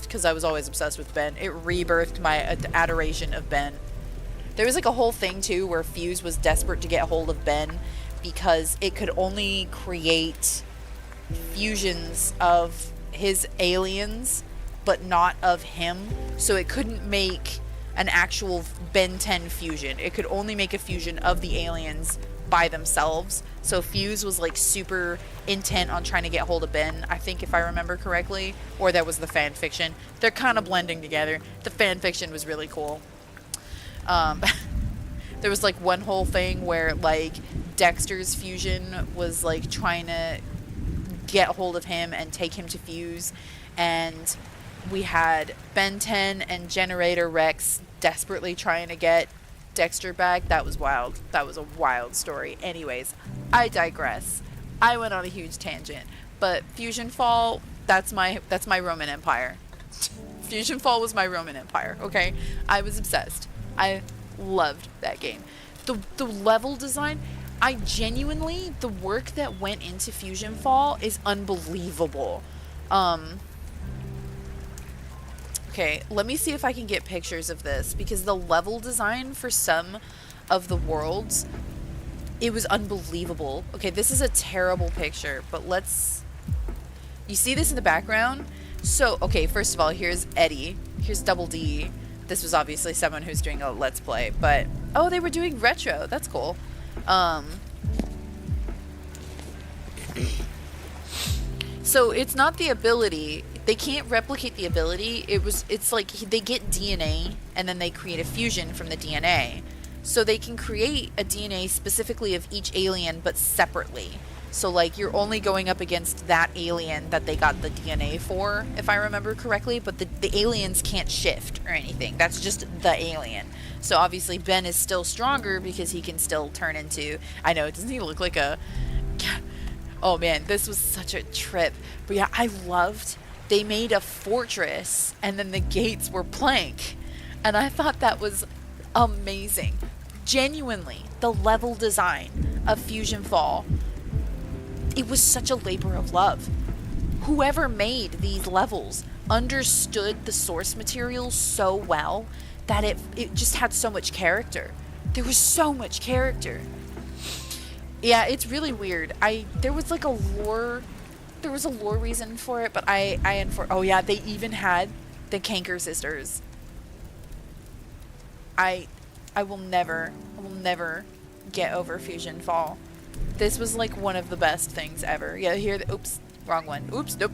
Speaker 1: because I was always obsessed with Ben. It rebirthed my adoration of Ben. There was like a whole thing too where Fuse was desperate to get hold of Ben because it could only create fusions of his aliens but not of him, so it couldn't make an actual Ben 10 fusion. It could only make a fusion of the aliens by themselves. So Fuse was like super intent on trying to get hold of Ben, I think, if I remember correctly, or that was the fan fiction. They're kind of blending together. The fan fiction was really cool. There was like one whole thing where like Dexter's fusion was like trying to get hold of him and take him to Fuse, and we had Ben 10 and Generator Rex desperately trying to get Dexter back. That was wild. That was a wild story. Anyways, I digress. I went on a huge tangent. But Fusion Fall, that's my Roman Empire. Fusion Fall was my Roman Empire, okay? I was obsessed. I loved that game. The level design, the work that went into Fusion Fall is unbelievable. Okay, let me see if I can get pictures of this, because the level design for some of the worlds, it was unbelievable. Okay, this is a terrible picture, but you see this in the background? So, okay, first of all, here's Eddie. Here's Double D. This was obviously someone who's doing a Let's Play, but, oh, they were doing retro. That's cool. So it's not the ability. They can't replicate the ability. It's like they get DNA and then they create a fusion from the DNA. So they can create a DNA specifically of each alien but separately. So like you're only going up against that alien that they got the DNA for, if I remember correctly, but the aliens can't shift or anything. That's just the alien. So obviously Ben is still stronger because he can still turn into, I know, doesn't he look like a, oh man, this was such a trip. But yeah, I loved, they made a fortress and then the gates were plank. And I thought that was amazing. Genuinely, the level design of Fusion Fall, it was such a labor of love. Whoever made these levels understood the source material so well that it just had so much character. There was so much character. Yeah, it's really weird. There was like a lore reason for it, but oh yeah, they even had the Kanker sisters. I will never get over Fusion Fall. This was like one of the best things ever. Yeah, here, oops, wrong one. Oops, nope.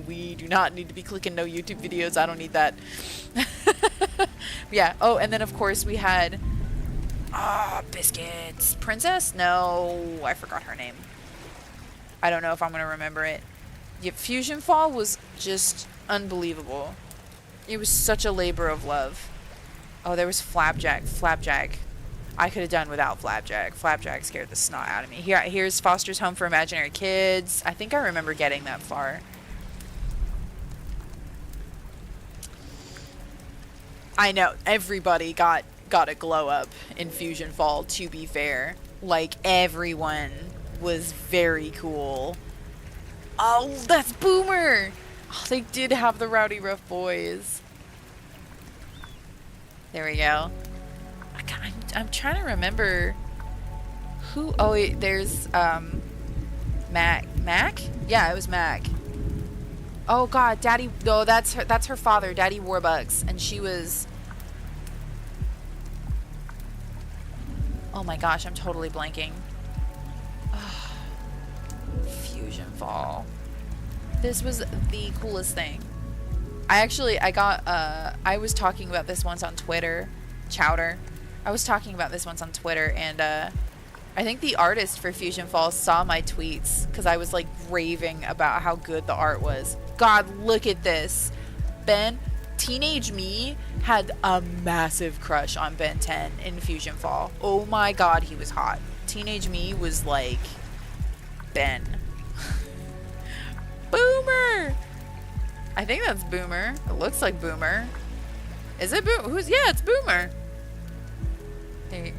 Speaker 1: We do not need to be clicking no YouTube videos. I don't need that. Yeah, oh, and then of course we had, Biscuits. Princess? No, I forgot her name. I don't know if I'm going to remember it. Yeah, Fusion Fall was just unbelievable. It was such a labor of love. Oh, there was Flapjack. I could have done without Flapjack. Flapjack scared the snot out of me. Here's Foster's Home for Imaginary Kids. I think I remember getting that far. I know, everybody got a glow up in Fusion Fall, to be fair. Like, everyone was very cool. Oh, that's Boomer! Oh, they did have the Rowdy Rough Boys. There we go. I'm trying to remember who. Oh, wait, there's Mac. Yeah, it was Mac. Oh God, Daddy. No, that's her father, Daddy Warbucks, and she was. Oh my gosh, I'm totally blanking. Fusion Fall. This was the coolest thing. I was talking about this once on Twitter. Chowder. I was talking about this once on Twitter, and I think the artist for Fusion Fall saw my tweets because I was like raving about how good the art was. God, look at this. Ben, teenage me had a massive crush on Ben 10 in Fusion Fall. Oh my God, he was hot. Teenage me was like Ben. Boomer! I think that's Boomer. It looks like Boomer. Is it Boomer? Yeah, it's Boomer. Hey.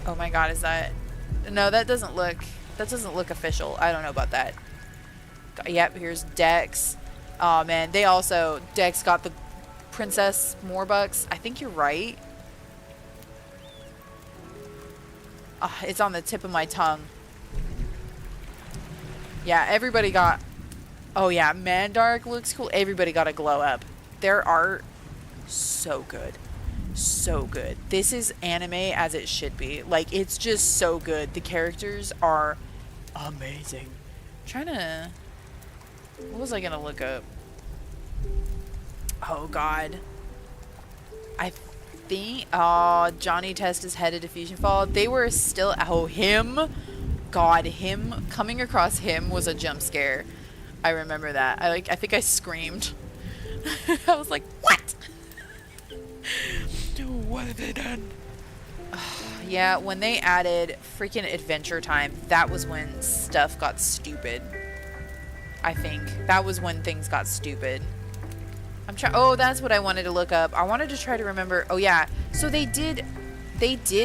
Speaker 1: Oh my God, is that? No, that doesn't look official. I don't know about that. Yep, here's Dex. Oh man, Dex got the Princess Morbucks. I think you're right. It's on the tip of my tongue. Yeah, everybody got. Oh yeah, Mandark looks cool. Everybody got a glow up. Their art, so good. So good. This is anime as it should be. Like, it's just so good. The characters are amazing. What was I gonna look up? Oh God. I think Johnny Test is headed to Fusion Fall. They were still him. God, him coming across him was a jump scare. I remember that. I think I screamed. I was like, what? What have they done? Yeah, when they added freaking Adventure Time, that was when stuff got stupid. I think that was when things got stupid. Oh, that's what I wanted to look up. I wanted to try to remember. Oh yeah, so they did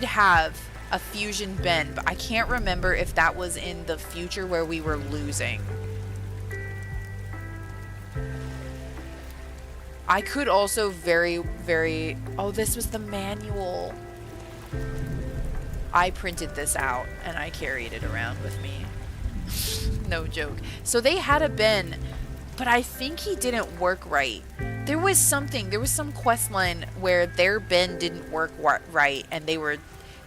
Speaker 1: have a Fusion Ben, but I can't remember if that was in the future where we were losing. I could also oh, this was the manual. I printed this out and I carried it around with me. No joke. So they had a Ben, but I think he didn't work right. There was some quest line where their Ben didn't work right, and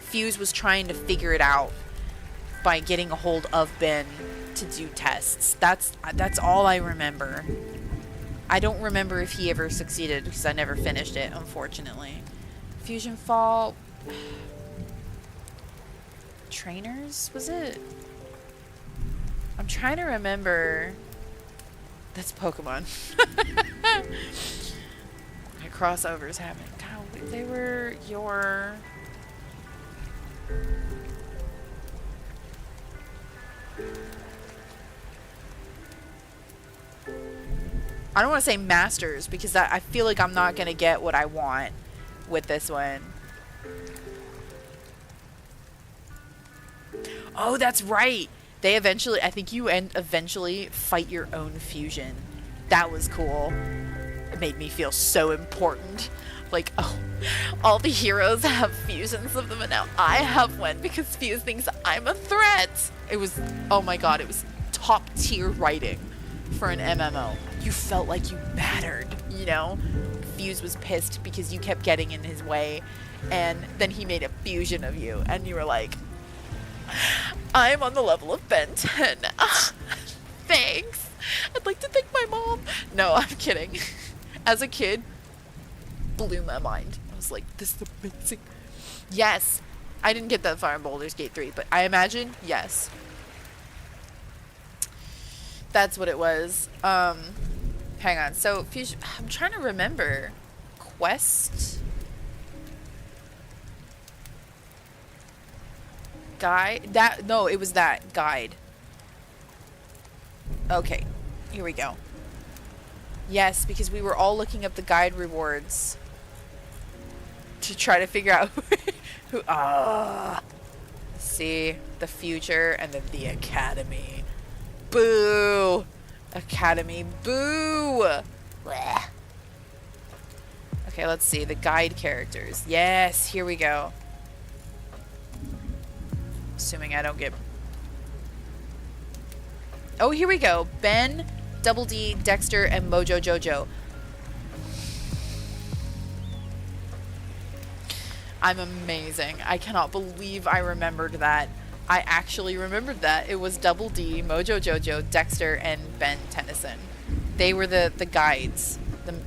Speaker 1: Fuse was trying to figure it out by getting a hold of Ben to do tests. That's all I remember. I don't remember if he ever succeeded because I never finished it, unfortunately. Fusion Fall. Trainers, was it? I'm trying to remember. That's Pokemon. My crossovers happening. God, they were your. I don't want to say masters because I feel like I'm not going to get what I want with this one. Oh, that's right. They eventually, I think you eventually fight your own fusion. That was cool. It made me feel so important. Like, oh, all the heroes have fusions of them and now I have one because Fuse thinks I'm a threat. It was, oh my God, it was top tier writing for an MMO. You felt like you mattered, you know? Fuse was pissed because you kept getting in his way, and then he made a fusion of you, and you were like, I'm on the level of Ben 10. Thanks. I'd like to thank my mom. No, I'm kidding. As a kid, blew my mind. I was like, this is amazing. Yes. I didn't get that far in Baldur's Gate 3, but I imagine, yes. That's what it was. Hang on. So, Fusion, I'm trying to remember. Quest? Guide? No, it was that. Guide. Okay. Here we go. Yes, because we were all looking up the guide rewards to try to figure out who. See, the future and then the academy. Boo! Academy, boo! Blech. Okay, let's see. The guide characters. Yes, here we go. Assuming I don't get... Oh, here we go. Ben, Double D, Dexter, and Mojo Jojo. I'm amazing. I cannot believe I remembered that. I actually remembered that. It was Double D, Mojo Jojo, Dexter, and Ben Tennyson. They were the guides.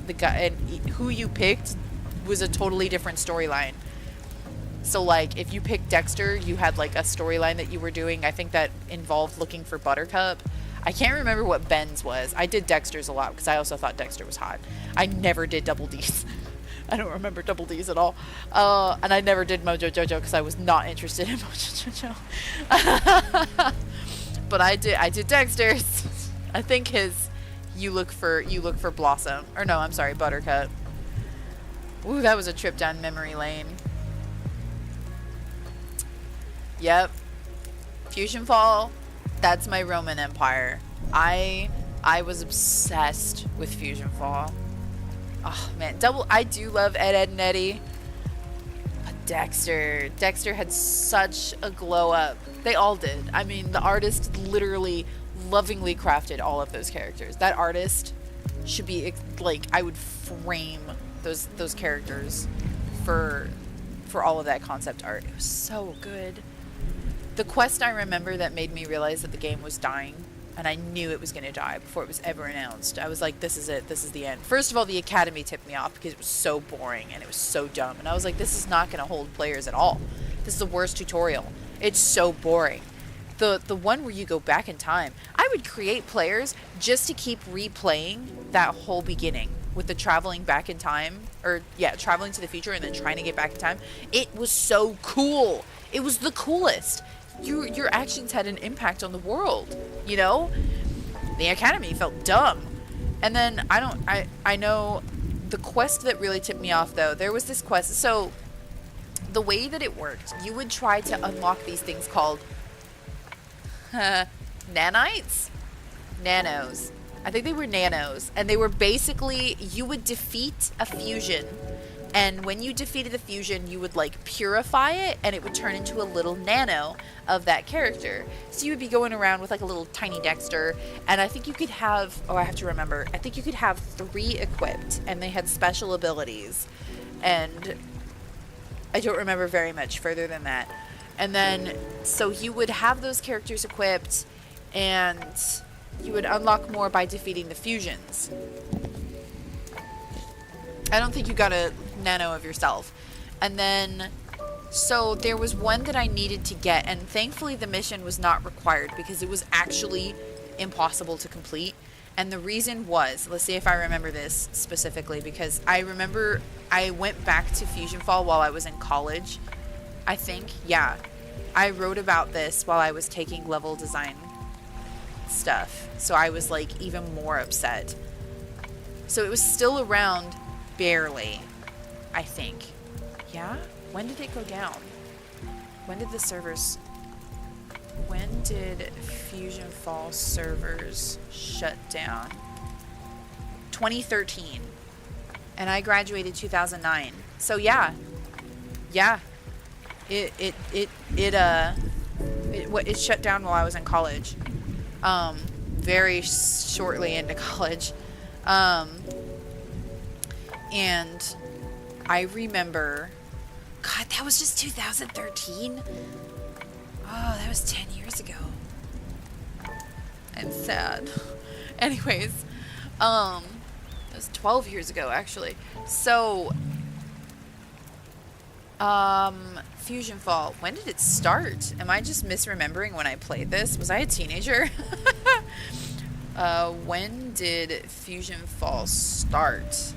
Speaker 1: The guy, and who you picked was a totally different storyline. So, like, if you picked Dexter, you had, like, a storyline that you were doing. I think that involved looking for Buttercup. I can't remember what Ben's was. I did Dexter's a lot because I also thought Dexter was hot. I never did Double D's. I don't remember Double D's at all. And I never did Mojo Jojo because I was not interested in Mojo Jojo. But I did Dexter's. I think his you look for Blossom. Or no, I'm sorry, Buttercup. Ooh, that was a trip down memory lane. Yep. Fusion Fall, that's my Roman Empire. I was obsessed with Fusion Fall. Oh man, I do love Ed, and Eddie. But Dexter had such a glow up. They all did. I mean, the artist literally lovingly crafted all of those characters. That artist should be like, I would frame those characters for all of that concept art. It was so good. The quest I remember that made me realize that the game was dying, and I knew it was going to die before it was ever announced. I was like, this is it. This is the end. First of all, the Academy tipped me off because it was so boring and it was so dumb. And I was like, this is not going to hold players at all. This is the worst tutorial. It's so boring. The one where you go back in time, I would create players just to keep replaying that whole beginning with the traveling back in time, or yeah, traveling to the future and then trying to get back in time. It was so cool. It was the coolest. Your actions had an impact on the world, you know? The Academy felt dumb. And then I know the quest that really tipped me off, though, there was this quest. So the way that it worked, you would try to unlock these things called nanites? Nanos. I think they were nanos. And they were basically, you would defeat a fusion. And when you defeated the fusion, you would like purify it, and it would turn into a little nano of that character. So you would be going around with like a little tiny Dexter, and I think you could have, oh, I have to remember, I think you could have 3 equipped, and they had special abilities. And I don't remember very much further than that. And then, so you would have those characters equipped, and you would unlock more by defeating the fusions. I don't think you got a nano of yourself. And then, so there was one that I needed to get, and thankfully the mission was not required because it was actually impossible to complete. And the reason was, let's see if I remember this specifically, because I remember I went back to Fusion Fall while I was in college. I think, yeah. I wrote about this while I was taking level design stuff. So I was like even more upset. So it was still around barely, I think. Yeah? When did it go down? When did Fusion Fall servers shut down? 2013. And I graduated 2009. So yeah. Yeah. It shut down while I was in college. Very shortly into college. And I remember, God, that was just 2013? Oh, that was 10 years ago. I'm sad. Anyways, that was 12 years ago, actually. So, Fusion Fall, when did it start? Am I just misremembering when I played this? Was I a teenager? When did Fusion Fall start?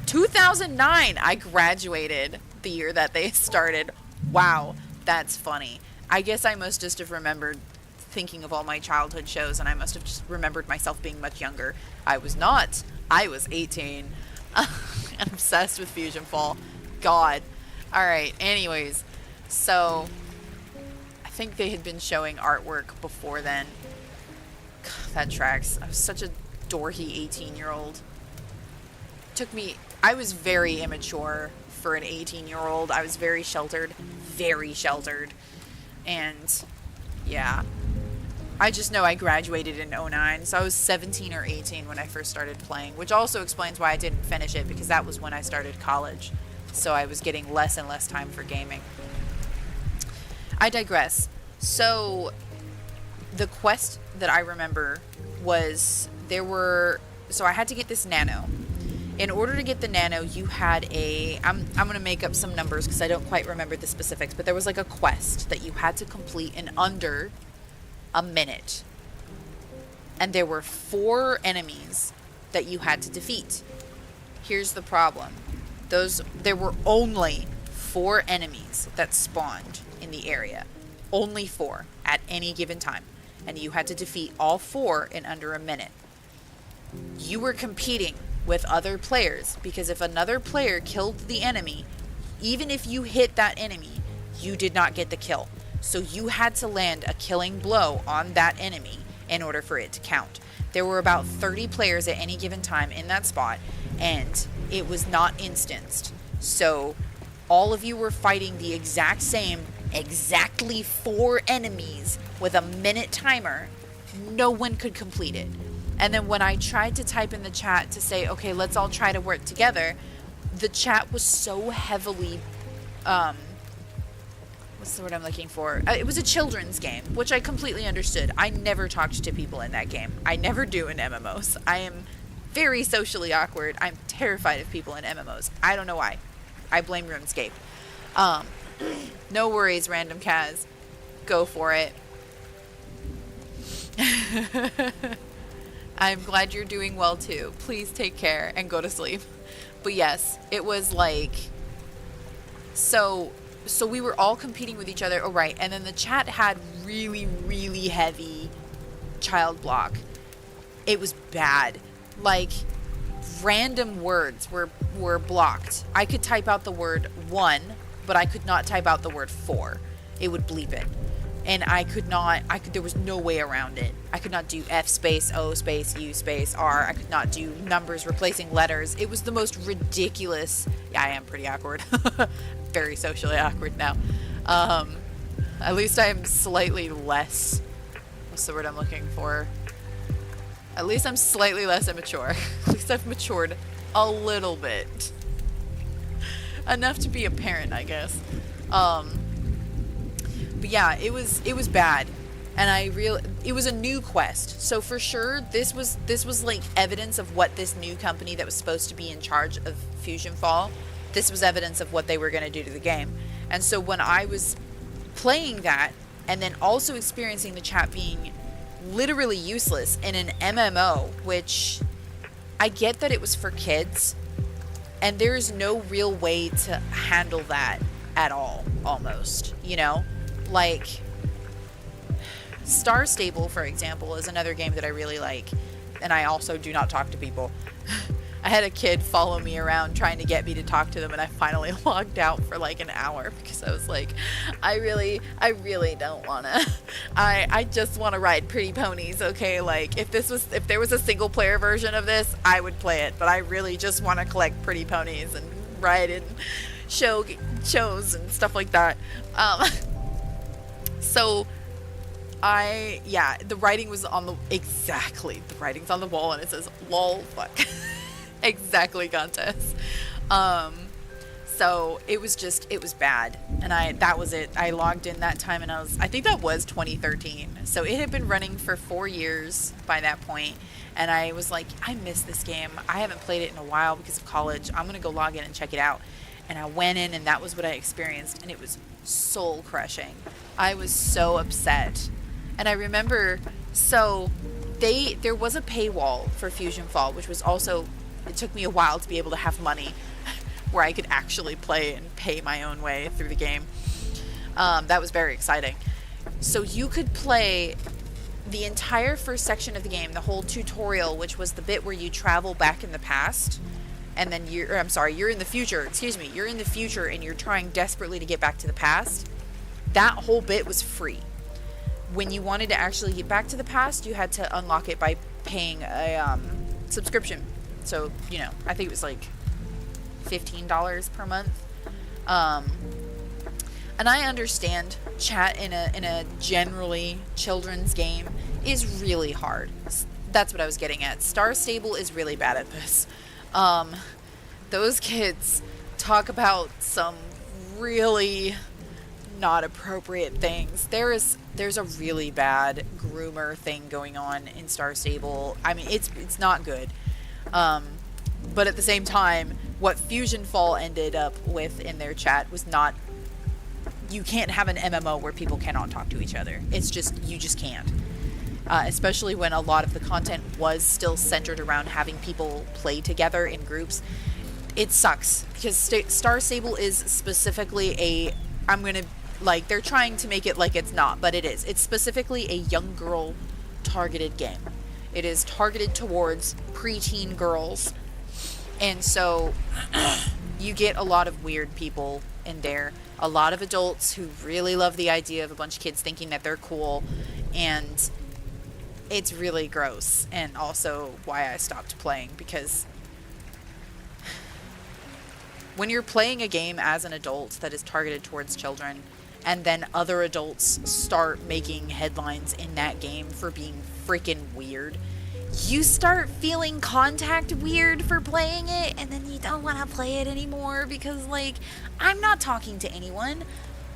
Speaker 1: 2009! I graduated the year that they started. Wow, that's funny. I guess I must just have remembered thinking of all my childhood shows, and I must have just remembered myself being much younger. I was not. I was 18. And obsessed with Fusion Fall. God. Alright, anyways. So, I think they had been showing artwork before then. God, that tracks. I was such a dorky 18-year-old. I was very immature for an 18-year-old. I was very sheltered. Very sheltered. And, yeah. I just know I graduated in 2009, so I was 17 or 18 when I first started playing, which also explains why I didn't finish it, because that was when I started college. So I was getting less and less time for gaming. I digress. So, the quest that I remember was, so I had to get this nano. In order to get the nano, you had I'm going to make up some numbers because I don't quite remember the specifics, but there was like a quest that you had to complete in under a minute. And there were 4 enemies that you had to defeat. Here's the problem. There were only 4 enemies that spawned in the area. Only 4 at any given time. And you had to defeat all 4 in under a minute. You were competing with other players, because if another player killed the enemy, even if you hit that enemy, you did not get the kill. So you had to land a killing blow on that enemy in order for it to count. There were about 30 players at any given time in that spot, and it was not instanced. So all of you were fighting the exact same, exactly 4 enemies with a minute timer. No one could complete it. And then when I tried to type in the chat to say, okay, let's all try to work together, the chat was so heavily, what's the word I'm looking for? It was a children's game, which I completely understood. I never talked to people in that game. I never do in MMOs. I am very socially awkward. I'm terrified of people in MMOs. I don't know why. I blame RuneScape. No worries, Random Kaz. Go for it. I'm glad you're doing well too. Please take care and go to sleep. But yes, it was like, so we were all competing with each other. Oh, right. And then the chat had really, really heavy child block. It was bad. Like, random words were blocked. I could type out the word 1, but I could not type out the word 4. It would bleep it. And there was no way around it. I could not do F space, O space, U space, R. I could not do numbers replacing letters. It was the most ridiculous. Yeah, I am pretty awkward. Very socially awkward now. At least I am slightly less, what's the word I'm looking for? At least I'm slightly less immature. At least I've matured a little bit. Enough to be a parent, I guess. But yeah, it was bad, and it was a new quest. So for sure, this was like evidence of what this new company that was supposed to be in charge of Fusion Fall, this was evidence of what they were going to do to the game. And so when I was playing that, and then also experiencing the chat being literally useless in an MMO, which I get that it was for kids, and there's no real way to handle that at all, almost, you know? Like, Star Stable, for example, is another game that I really like, and I also do not talk to people. I had a kid follow me around trying to get me to talk to them, and I finally logged out for like an hour because I was like, I really don't wanna. I just want to ride pretty ponies, okay? Like, if there was a single player version of this, I would play it, but I really just want to collect pretty ponies and ride in shows and stuff like that. So the writing was the writing's on the wall and it says lol fuck. Exactly, Gontes. So it was bad. And that was it. I logged in that time and I think that was 2013. So it had been running for 4 years by that point. And I was like, I miss this game. I haven't played it in a while because of college. I'm going to go log in and check it out. And I went in and that was what I experienced. And it was soul crushing. I was so upset. And I remember, so there was a paywall for Fusion Fall, which was also, it took me a while to be able to have money where I could actually play and pay my own way through the game. That was very exciting. So you could play the entire first section of the game, the whole tutorial, which was the bit where you travel back in the past, and then you're in the future, you're in the future and you're trying desperately to get back to the past. That whole bit was free. When you wanted to actually get back to the past, you had to unlock it by paying a subscription. So, you know, I think it was like $15 per month. And I understand chat in a generally children's game is really hard. That's what I was getting at. Star Stable is really bad at this. Those kids talk about some really not appropriate things. There's a really bad groomer thing going on in Star Stable. I mean, it's not good. But at the same time, what Fusion Fall ended up with in their chat was not, you can't have an MMO where people cannot talk to each other. It's just, you just can't. Especially when a lot of the content was still centered around having people play together in groups. It sucks because Star Stable is specifically they're trying to make it like it's not, but it is. It's specifically a young girl targeted game. It is targeted towards preteen girls. And so you get a lot of weird people in there. A lot of adults who really love the idea of a bunch of kids thinking that they're cool. And it's really gross. And also why I stopped playing, because when you're playing a game as an adult that is targeted towards children, and then other adults start making headlines in that game for being freaking weird, you start feeling contact weird for playing it, and then you don't want to play it anymore because, like, I'm not talking to anyone.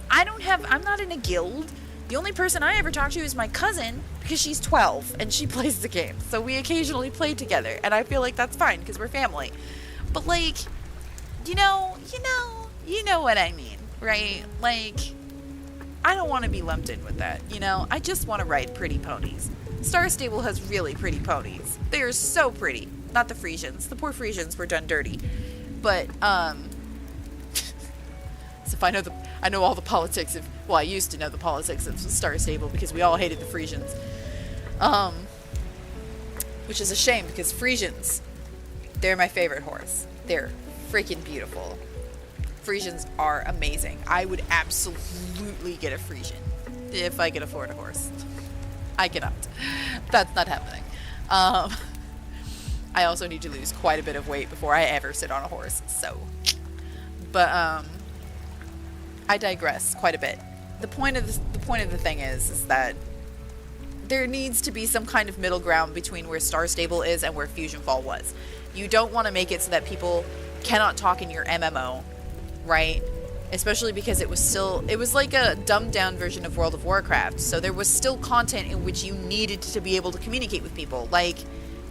Speaker 1: I'm not in a guild. The only person I ever talk to is my cousin because she's 12 and she plays the game. So we occasionally play together, and I feel like that's fine because we're family. But, like, you know what I mean, right? Like, I don't want to be lumped in with that, you know? I just want to ride pretty ponies. Star Stable has really pretty ponies. They are so pretty. Not the Frisians. The poor Frisians were done dirty. But, so if I know all the politics of, well, I used to know the politics of Star Stable because we all hated the Frisians. Which is a shame because Frisians, they're my favorite horse. They're freaking beautiful. Frisians are amazing. I would absolutely get a Frisian if I could afford a horse. I cannot. That's not happening. I also need to lose quite a bit of weight before I ever sit on a horse. So, but I digress quite a bit. The point of the thing is that there needs to be some kind of middle ground between where Star Stable is and where Fusion Fall was. You don't want to make it so that people cannot talk in your MMO, right? Especially because it was like a dumbed down version of World of Warcraft. So there was still content in which you needed to be able to communicate with people. Like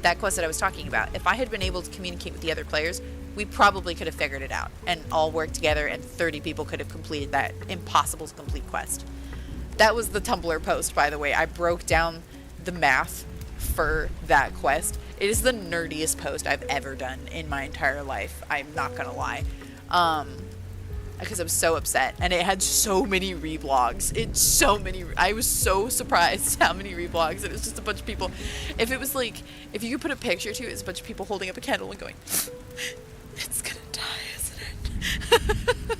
Speaker 1: that quest that I was talking about. If I had been able to communicate with the other players, we probably could have figured it out and all worked together and 30 people could have completed that impossible to complete quest. That was the Tumblr post, by the way. I broke down the math for that quest. It is the nerdiest post I've ever done in my entire life. I'm not gonna lie. Because I'm so upset, and it had so many reblogs. I was so surprised how many reblogs. It was just a bunch of people. If it was like, if you could put a picture to it, it's a bunch of people holding up a candle and going, "It's gonna die, isn't it?"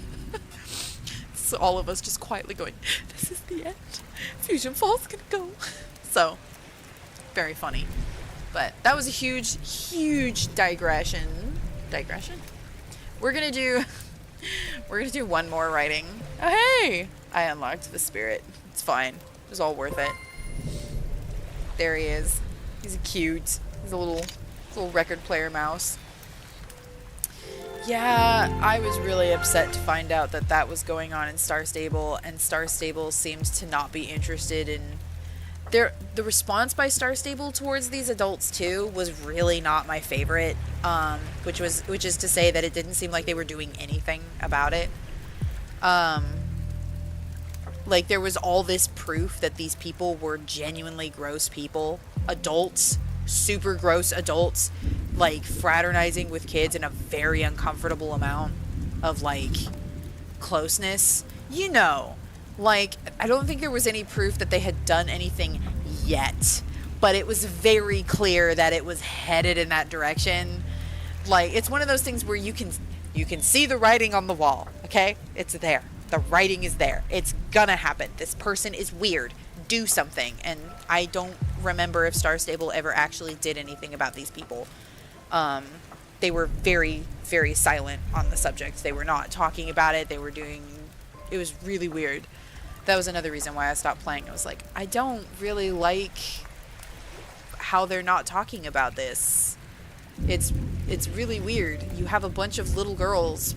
Speaker 1: So all of us just quietly going, "This is the end. Fusion Fall's gonna go." So very funny, but that was a huge digression. We're gonna do one more writing. Oh, hey! I unlocked the spirit. It's fine. It was all worth it. There he is. He's cute. He's a little record player mouse. Yeah, I was really upset to find out that that was going on in Star Stable, and Star Stable seems to not be interested in the response by Star Stable towards these adults too was really not my favorite, which is to say that it didn't seem like they were doing anything about it. Like there was all this proof that these people were genuinely gross people, adults, super gross adults, like fraternizing with kids in a very uncomfortable amount of like closeness, you know. Like, I don't think there was any proof that they had done anything yet, but it was very clear that it was headed in that direction. Like, it's one of those things where you can see the writing on the wall, okay? It's there. The writing is there. It's gonna happen. This person is weird. Do something. And I don't remember if Star Stable ever actually did anything about these people. They were very, very silent on the subject. They were not talking about it. It was really weird. That was another reason why I stopped playing. I was like, I don't really like how they're not talking about this. It's really weird. You have a bunch of little girls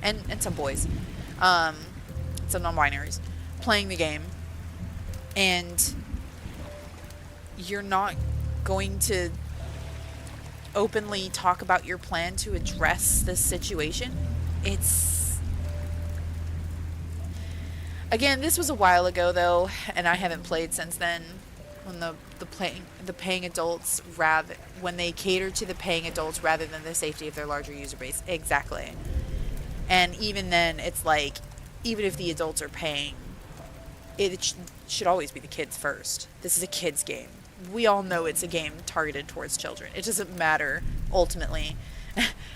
Speaker 1: and some boys, some non-binaries playing the game, and you're not going to openly talk about your plan to address this situation. Again, this was a while ago though, and I haven't played since then. When the paying adults when they cater to the paying adults rather than the safety of their larger user base. Exactly. And even then, it's like, even if the adults are paying, it should always be the kids first. This is a kids game. We all know it's a game targeted towards children. It doesn't matter ultimately.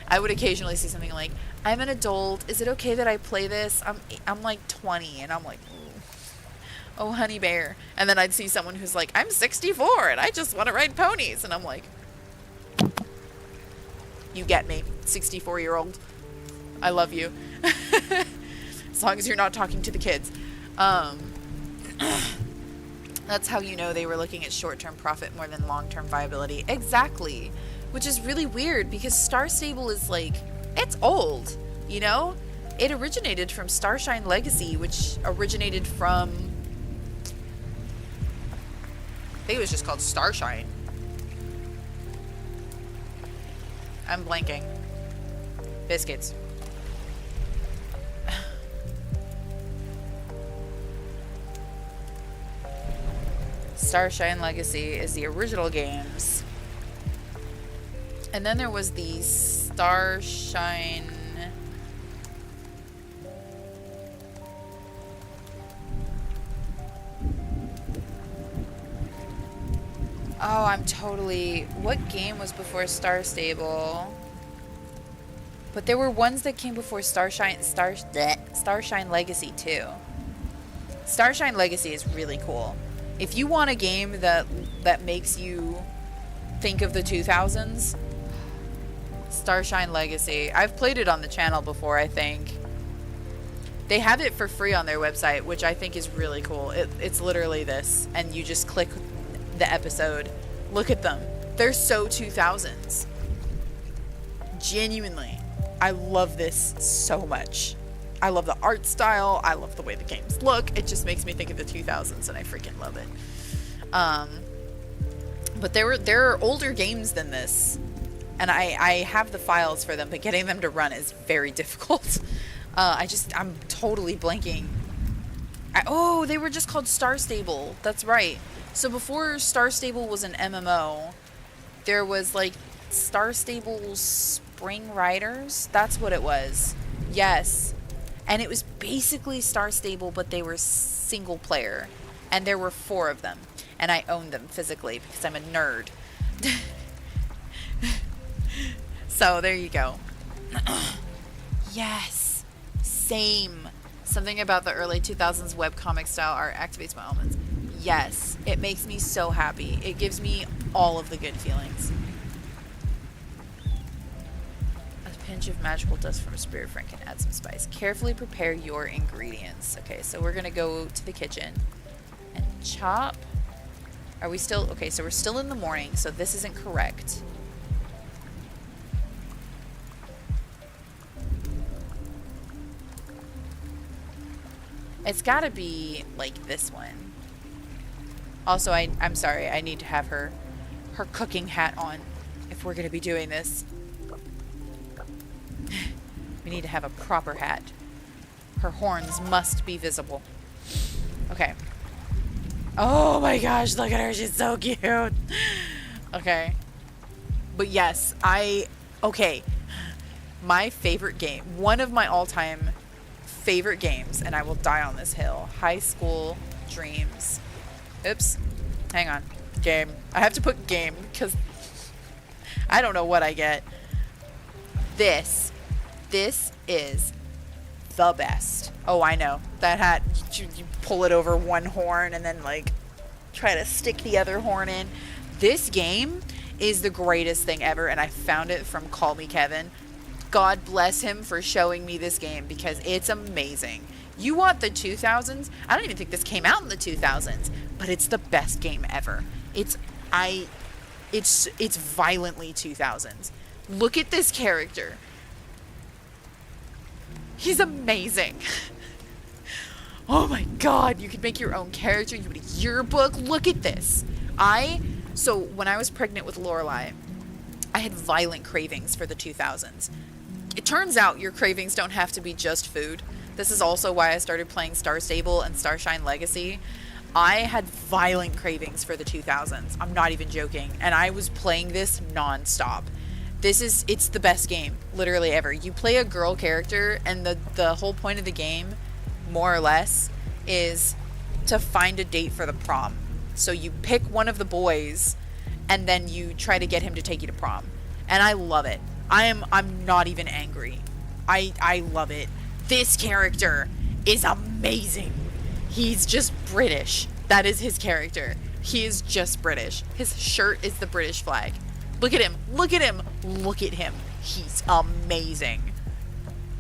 Speaker 1: I would occasionally see something like, I'm an adult, is it okay that I play this? I'm like 20, and I'm like, oh honey bear. And then I'd see someone who's like, I'm 64 and I just want to ride ponies, and I'm like, you get me, 64-year-old. I love you. As long as you're not talking to the kids. That's how you know they were looking at short-term profit more than long-term viability. Exactly. Which is really weird because Star Stable is like, it's old, you know? It originated from Starshine Legacy, which originated from, I think it was just called Starshine. I'm blanking. Biscuits. Starshine Legacy is the original games. And then there was the Starshine... Oh, I'm totally... What game was before Star Stable? But there were ones that came before Starshine Legacy too. Starshine Legacy is really cool. If you want a game that makes you think of the 2000s, Starshine Legacy. I've played it on the channel before, I think. They have it for free on their website, which I think is really cool. It's literally this, and you just click the episode. Look at them. They're so 2000s. Genuinely. I love this so much. I love the art style. I love the way the games look. It just makes me think of the 2000s, and I freaking love it. But there are older games than this, and I have the files for them, but getting them to run is very difficult. I'm totally blanking. Oh, they were just called Star Stable. That's right. So before Star Stable was an MMO, there was like Star Stable Spring Riders. That's what it was. Yes. And it was basically Star Stable, but they were single player. And there were 4 of them. And I owned them physically because I'm a nerd. So there you go. Yes. Same. Something about the early 2000s webcomic style art activates my elements. Yes. It makes me so happy. It gives me all of the good feelings. Pinch of magical dust from a spirit friend can add some spice. Carefully prepare your ingredients. Okay, so we're gonna go to the kitchen and chop. Are we still okay? So we're still in the morning, so this isn't correct. It's gotta be like this one. Also, I'm sorry, I need to have her cooking hat on if we're gonna be doing this. We need to have a proper hat. Her horns must be visible. Okay. Oh my gosh, look at her, she's so cute. Okay. But yes, okay. My favorite game, one of my all-time favorite games, and I will die on this hill. High School Dreams. Oops. Hang on. Game. I have to put game because I don't know what I get. This is the best. Oh, I know. That hat, you pull it over one horn and then like try to stick the other horn in. This game is the greatest thing ever, and I found it from Call Me Kevin. God bless him for showing me this game because it's amazing. You want the 2000s? I don't even think this came out in the 2000s, but it's the best game ever. It's violently 2000s. Look at this character. He's amazing. Oh my god, you could make your own character. You would a yearbook. Look at this. So when I was pregnant with Lorelai, I had violent cravings for the 2000s. It turns out your cravings don't have to be just food. This is also why I started playing Star Stable and Starshine Legacy. I had violent cravings for the 2000s. I'm not even joking. And I was playing this nonstop. It's the best game, literally ever. You play a girl character, and the whole point of the game, more or less, is to find a date for the prom. So you pick one of the boys, and then you try to get him to take you to prom. And I love it. I'm not even angry. I love it. This character is amazing. He's just British. That is his character. He is just British. His shirt is the British flag. Look at him. Look at him. Look at him. He's amazing.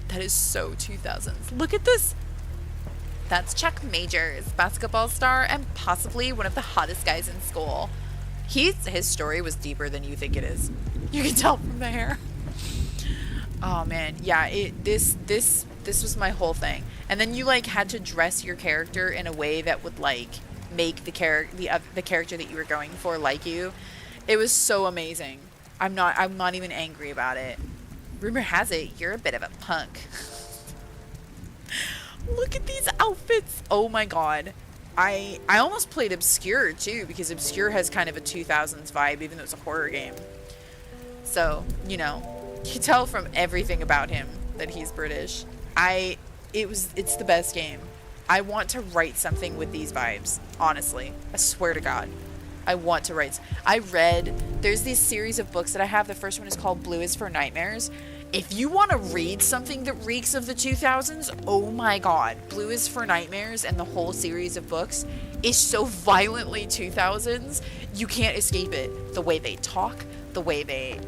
Speaker 1: That is so 2000s. Look at this. That's Chuck Majors, basketball star and possibly one of the hottest guys in school. His story was deeper than you think it is. You can tell from the hair. Oh man, yeah. This was my whole thing. And then you like had to dress your character in a way that would like make the character that you were going for like you. It was so amazing. I'm not even angry about it. Rumor has it you're a bit of a punk. Look at these outfits. Oh my god. I almost played Obscure too, because Obscure has kind of a 2000s vibe, even though it's a horror game. So, you know, you can tell from everything about him that he's British. It's the best game. I want to write something with these vibes, honestly. I swear to God. I want to write. There's this series of books that I have. The first one is called Blue is for Nightmares. If you want to read something that reeks of the 2000s, oh my god. Blue is for Nightmares and the whole series of books is so violently 2000s, you can't escape it. The way they talk, the way they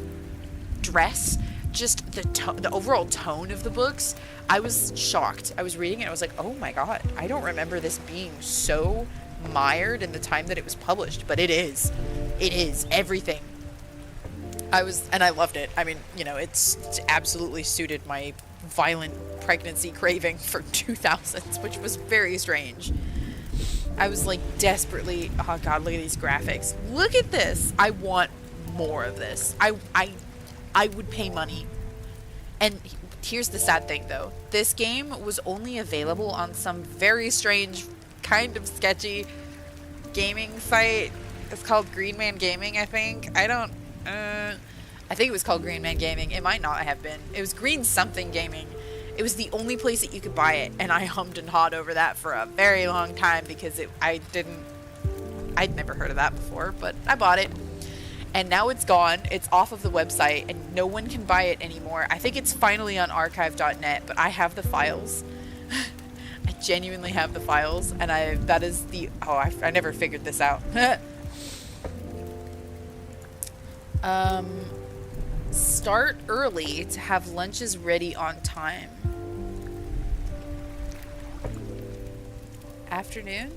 Speaker 1: dress, just the overall tone of the books. I was shocked. I was reading it, I was like, oh my god, I don't remember this being so mired in the time that it was published, but it is. It is everything. And I loved it. I mean, you know, it's absolutely suited my violent pregnancy craving for 2000s, which was very strange. I was like desperately, oh god, look at these graphics. Look at this. I want more of this. I would pay money. And here's the sad thing though. This game was only available on some very strange, kind of sketchy gaming site. It's called Green Man Gaming, I think. I think it was called Green Man Gaming. It might not have been. It was Green something gaming. It was the only place that you could buy it, and I hummed and hawed over that for a very long time because I'd never heard of that before, but I bought it. And now it's gone. It's off of the website, and no one can buy it anymore. I think it's finally on archive.net, but I have the files. I genuinely have the files, and I never figured this out. Start early to have lunches ready on time. Afternoon?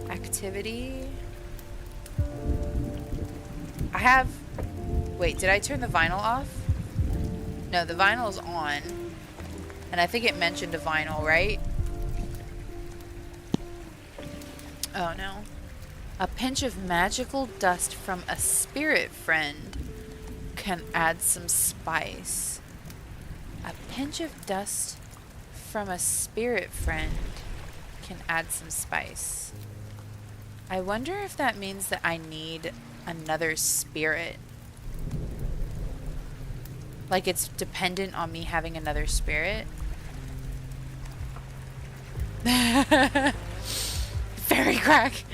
Speaker 1: Activity? Wait, did I turn the vinyl off? No, the vinyl is on. And I think it mentioned a vinyl, right? Oh no. A pinch of magical dust from a spirit friend can add some spice. A pinch of dust from a spirit friend can add some spice. I wonder if that means that I need another spirit. Like it's dependent on me having another spirit. Fairy crack.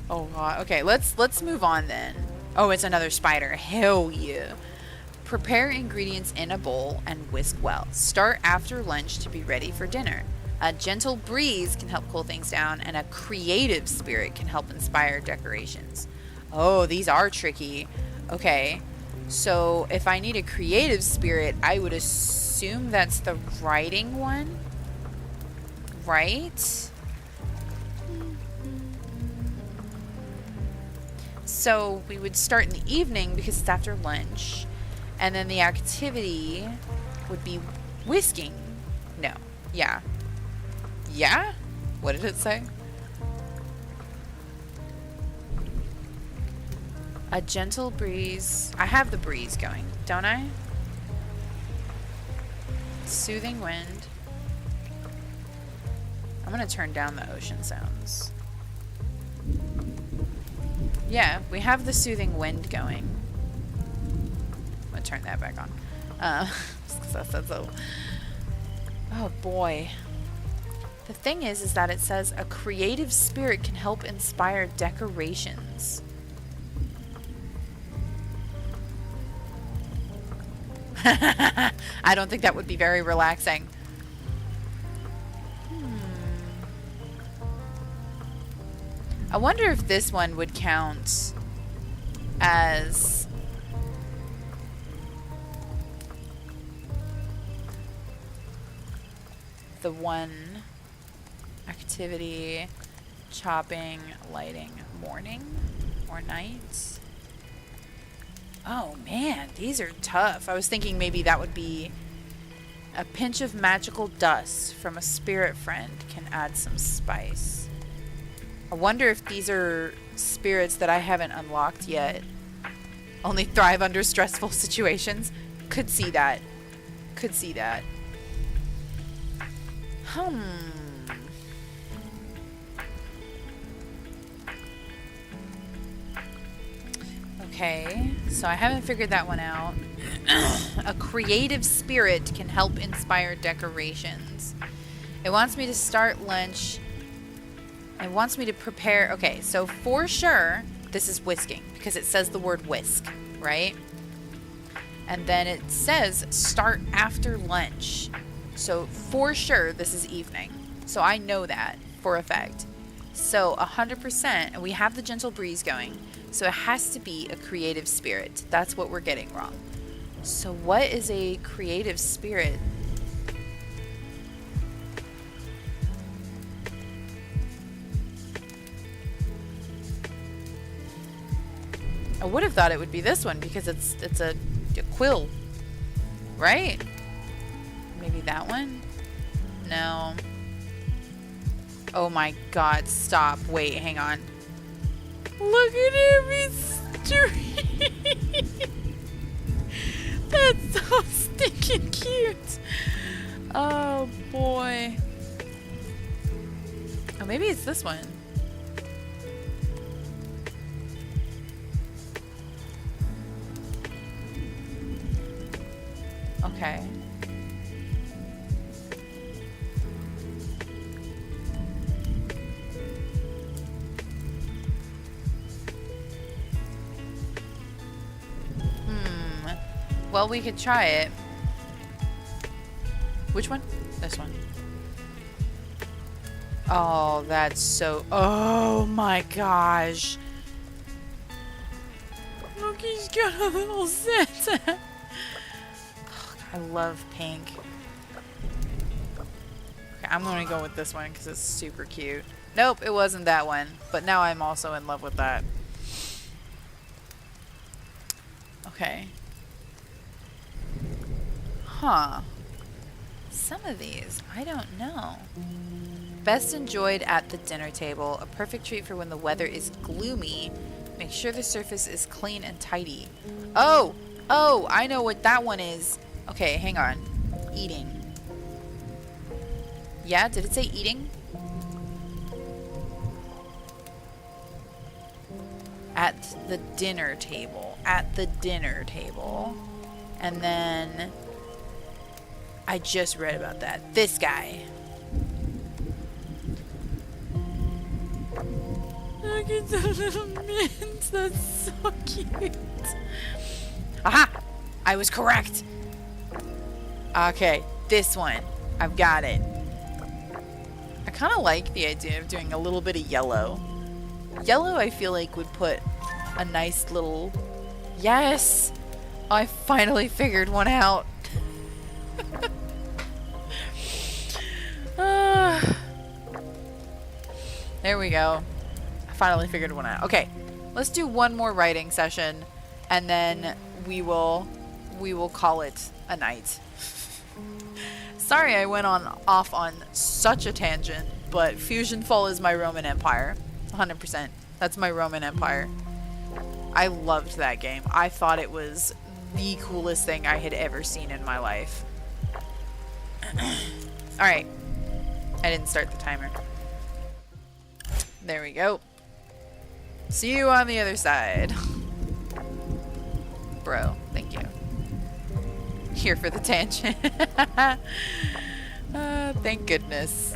Speaker 1: Oh god. Okay, let's move on then. Oh, it's another spider. Hell yeah. Prepare ingredients in a bowl and whisk well. Start after lunch to be ready for dinner. A gentle breeze can help cool things down, and a creative spirit can help inspire decorations. Oh, these are tricky. Okay, so if I need a creative spirit, I would assume that's the writing one, right? So we would start in the evening because it's after lunch. And then the activity would be whisking. No. Yeah. Yeah? What did it say? A gentle breeze. I have the breeze going, don't I? Soothing wind. I'm going to turn down the ocean sounds. Yeah, we have the soothing wind going. I'm going to turn that back on. Oh boy. The thing is that it says a creative spirit can help inspire decorations. I don't think that would be very relaxing. I wonder if this one would count as the one activity, chopping, lighting, morning or night. Oh man, these are tough. I was thinking maybe that would be a pinch of magical dust from a spirit friend can add some spice. I wonder if these are spirits that I haven't unlocked yet. Only thrive under stressful situations. Could see that. Could see that. Okay, so I haven't figured that one out. A creative spirit can help inspire decorations. It wants me to start lunch. It wants me to prepare. Okay, so for sure, this is whisking because it says the word whisk, right? And then it says start after lunch. So for sure, this is evening. So I know that for a fact. So 100%, and we have the gentle breeze going. So it has to be a creative spirit. That's what we're getting wrong. So what is a creative spirit? I would have thought it would be this one because it's a quill, right? Maybe that one? No. Oh my god, stop. Wait, hang on. Look at him, he's street. That's so stinking cute. Oh boy. Oh, maybe it's this one. Okay. Well, we could try it. Which one? This one. Oh, that's so... Oh my gosh. Look, he's got a little set. I love pink. Okay, I'm gonna go with this one because it's super cute. Nope, it wasn't that one. But now I'm also in love with that. Okay. Huh. some of these? I don't know. Best enjoyed at the dinner table. A perfect treat for when the weather is gloomy. Make sure the surface is clean and tidy. Oh! Oh! I know what that one is. Okay, hang on. Eating. Yeah, did it say eating? At the dinner table. At the dinner table. And then I just read about that. This guy. Look at the little mints. That's so cute. Aha! I was correct. Okay, this one. I've got it. I kind of like the idea of doing a little bit of yellow. Yellow, I feel like, would put a nice little... Yes! I finally figured one out. There we go. I finally figured one out. Okay, let's do one more writing session, and then we will call it a night. Sorry I went off on such a tangent, but Fusion Fall is my Roman Empire. 100%. That's my Roman Empire. I loved that game. I thought it was the coolest thing I had ever seen in my life. Alright. I didn't start the timer. There we go. See you on the other side. Bro, thank you. Here for the tangent. Thank goodness.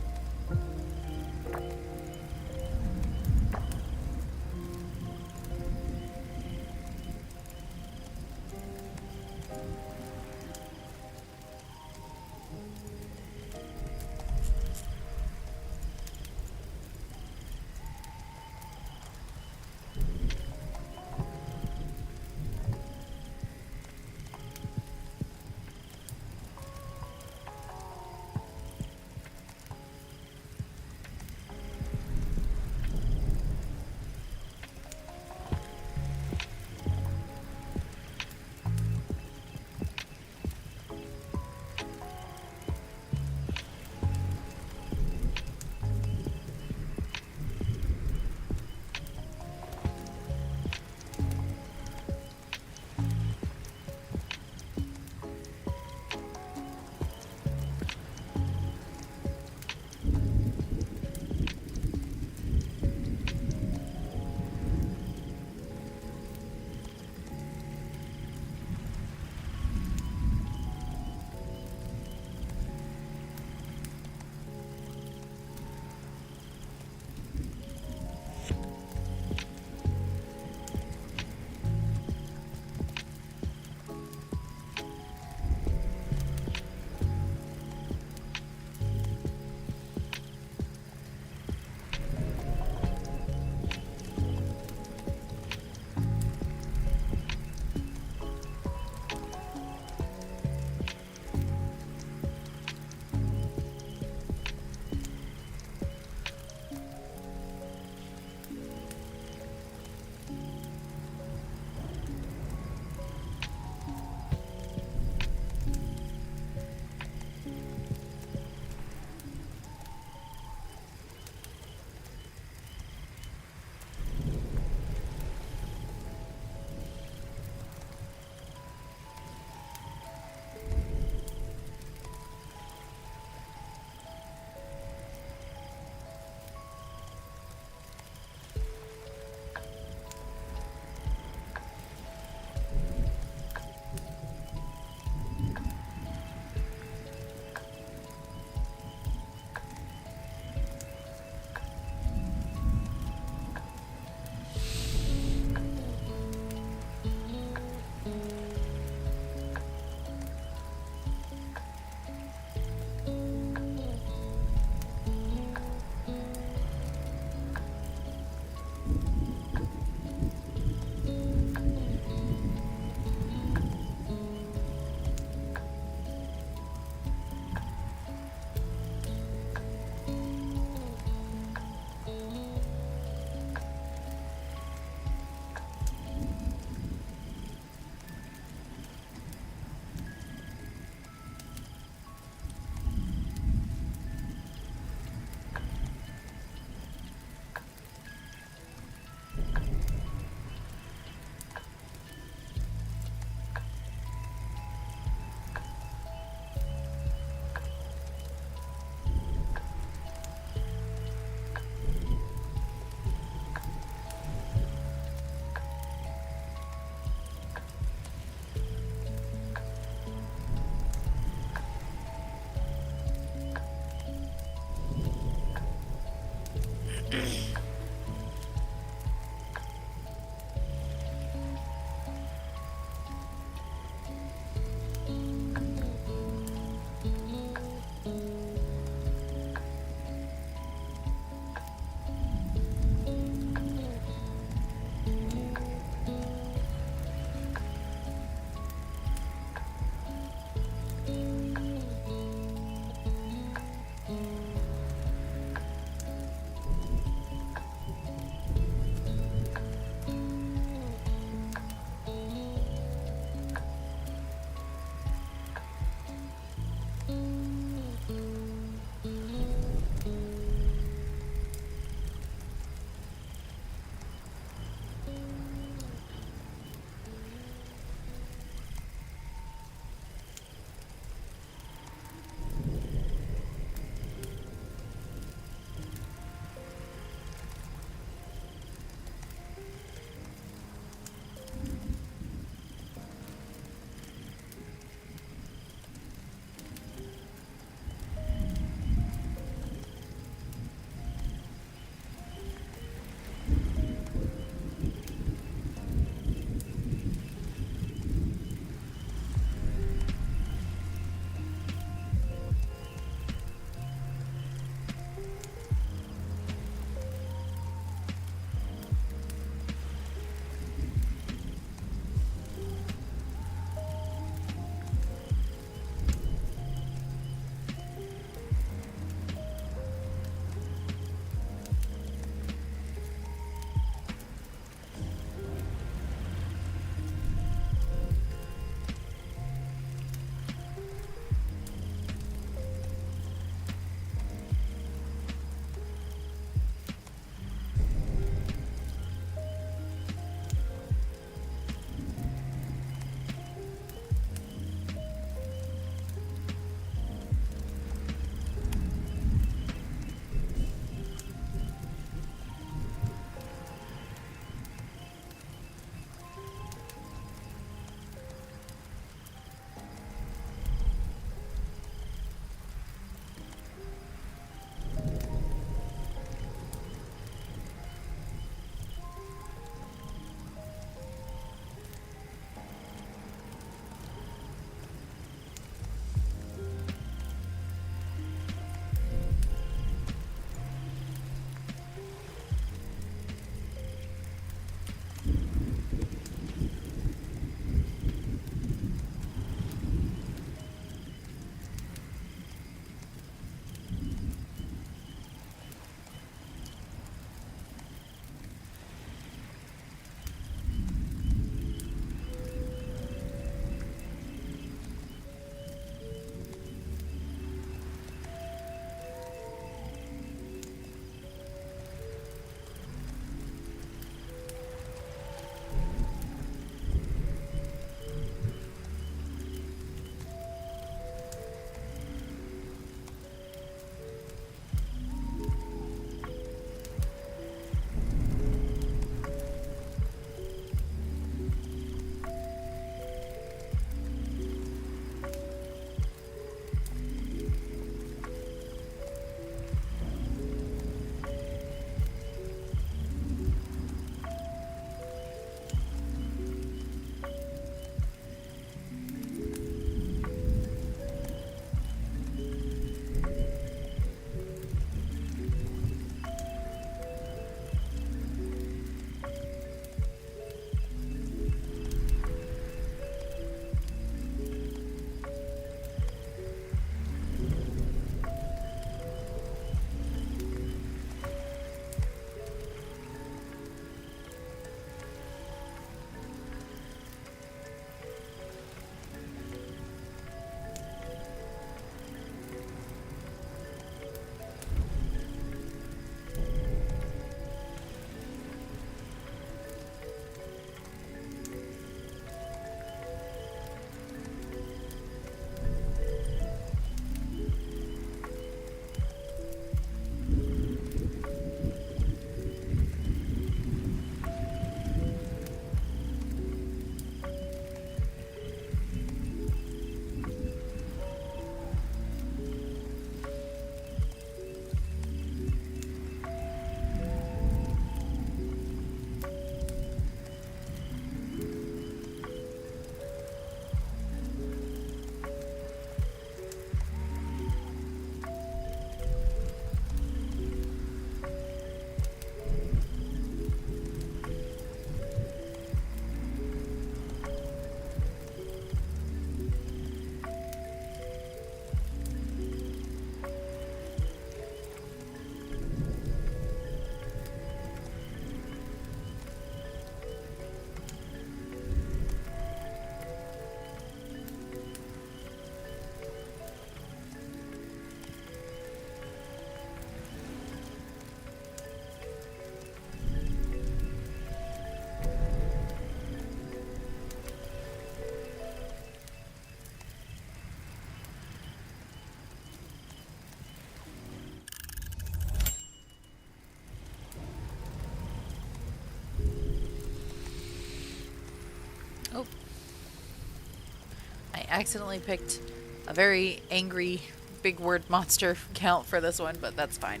Speaker 1: accidentally picked a very angry big word monster count for this one, but that's fine.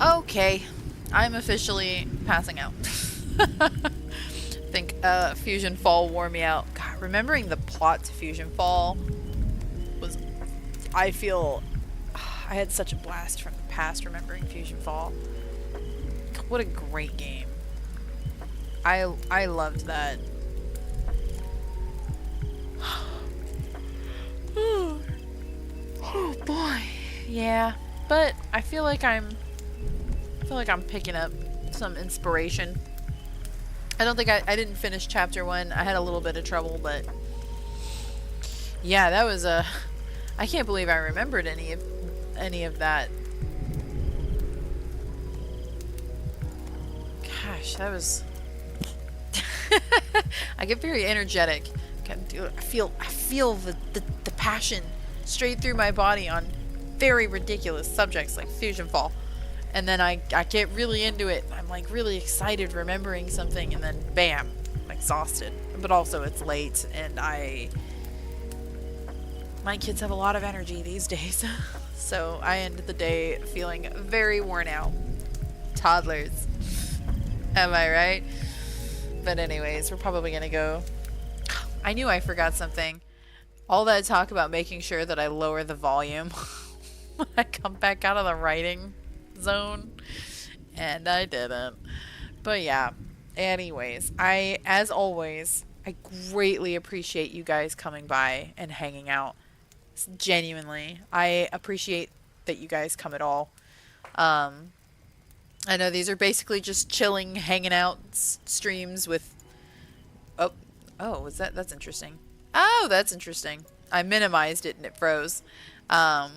Speaker 1: Okay, I'm officially passing out. I think Fusion Fall wore me out. God, remembering the plot to Fusion Fall was... I feel... I had such a blast from the past remembering Fusion Fall. What a great game. I loved that. Oh boy. Yeah, but I feel like I'm picking up some inspiration. I don't think I didn't finish chapter 1. I had a little bit of trouble, but yeah, that was a... I can't believe I remembered any of that. Gosh, that was... I get very energetic. I feel the passion straight through my body on very ridiculous subjects like Fusion Fall. And then I get really into it. I'm like really excited remembering something, and then bam, I'm exhausted. But also it's late, and my kids have a lot of energy these days. So I end the day feeling very worn out. Toddlers. Am I right? But anyways, we're probably gonna go. I knew I forgot something. All that talk about making sure that I lower the volume when I come back out of the writing zone, and I didn't. But yeah, anyways, as always, I greatly appreciate you guys coming by and hanging out. Genuinely, I appreciate that you guys come at all. I know these are basically just chilling, hanging out streams with... was that's interesting. Oh, that's interesting. I minimized it and it froze. I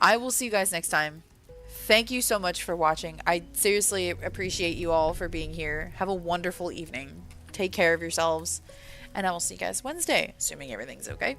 Speaker 1: will see you guys next time. Thank you so much for watching. I seriously appreciate you all for being here. Have a wonderful evening. Take care of yourselves. And I will see you guys Wednesday, assuming everything's okay.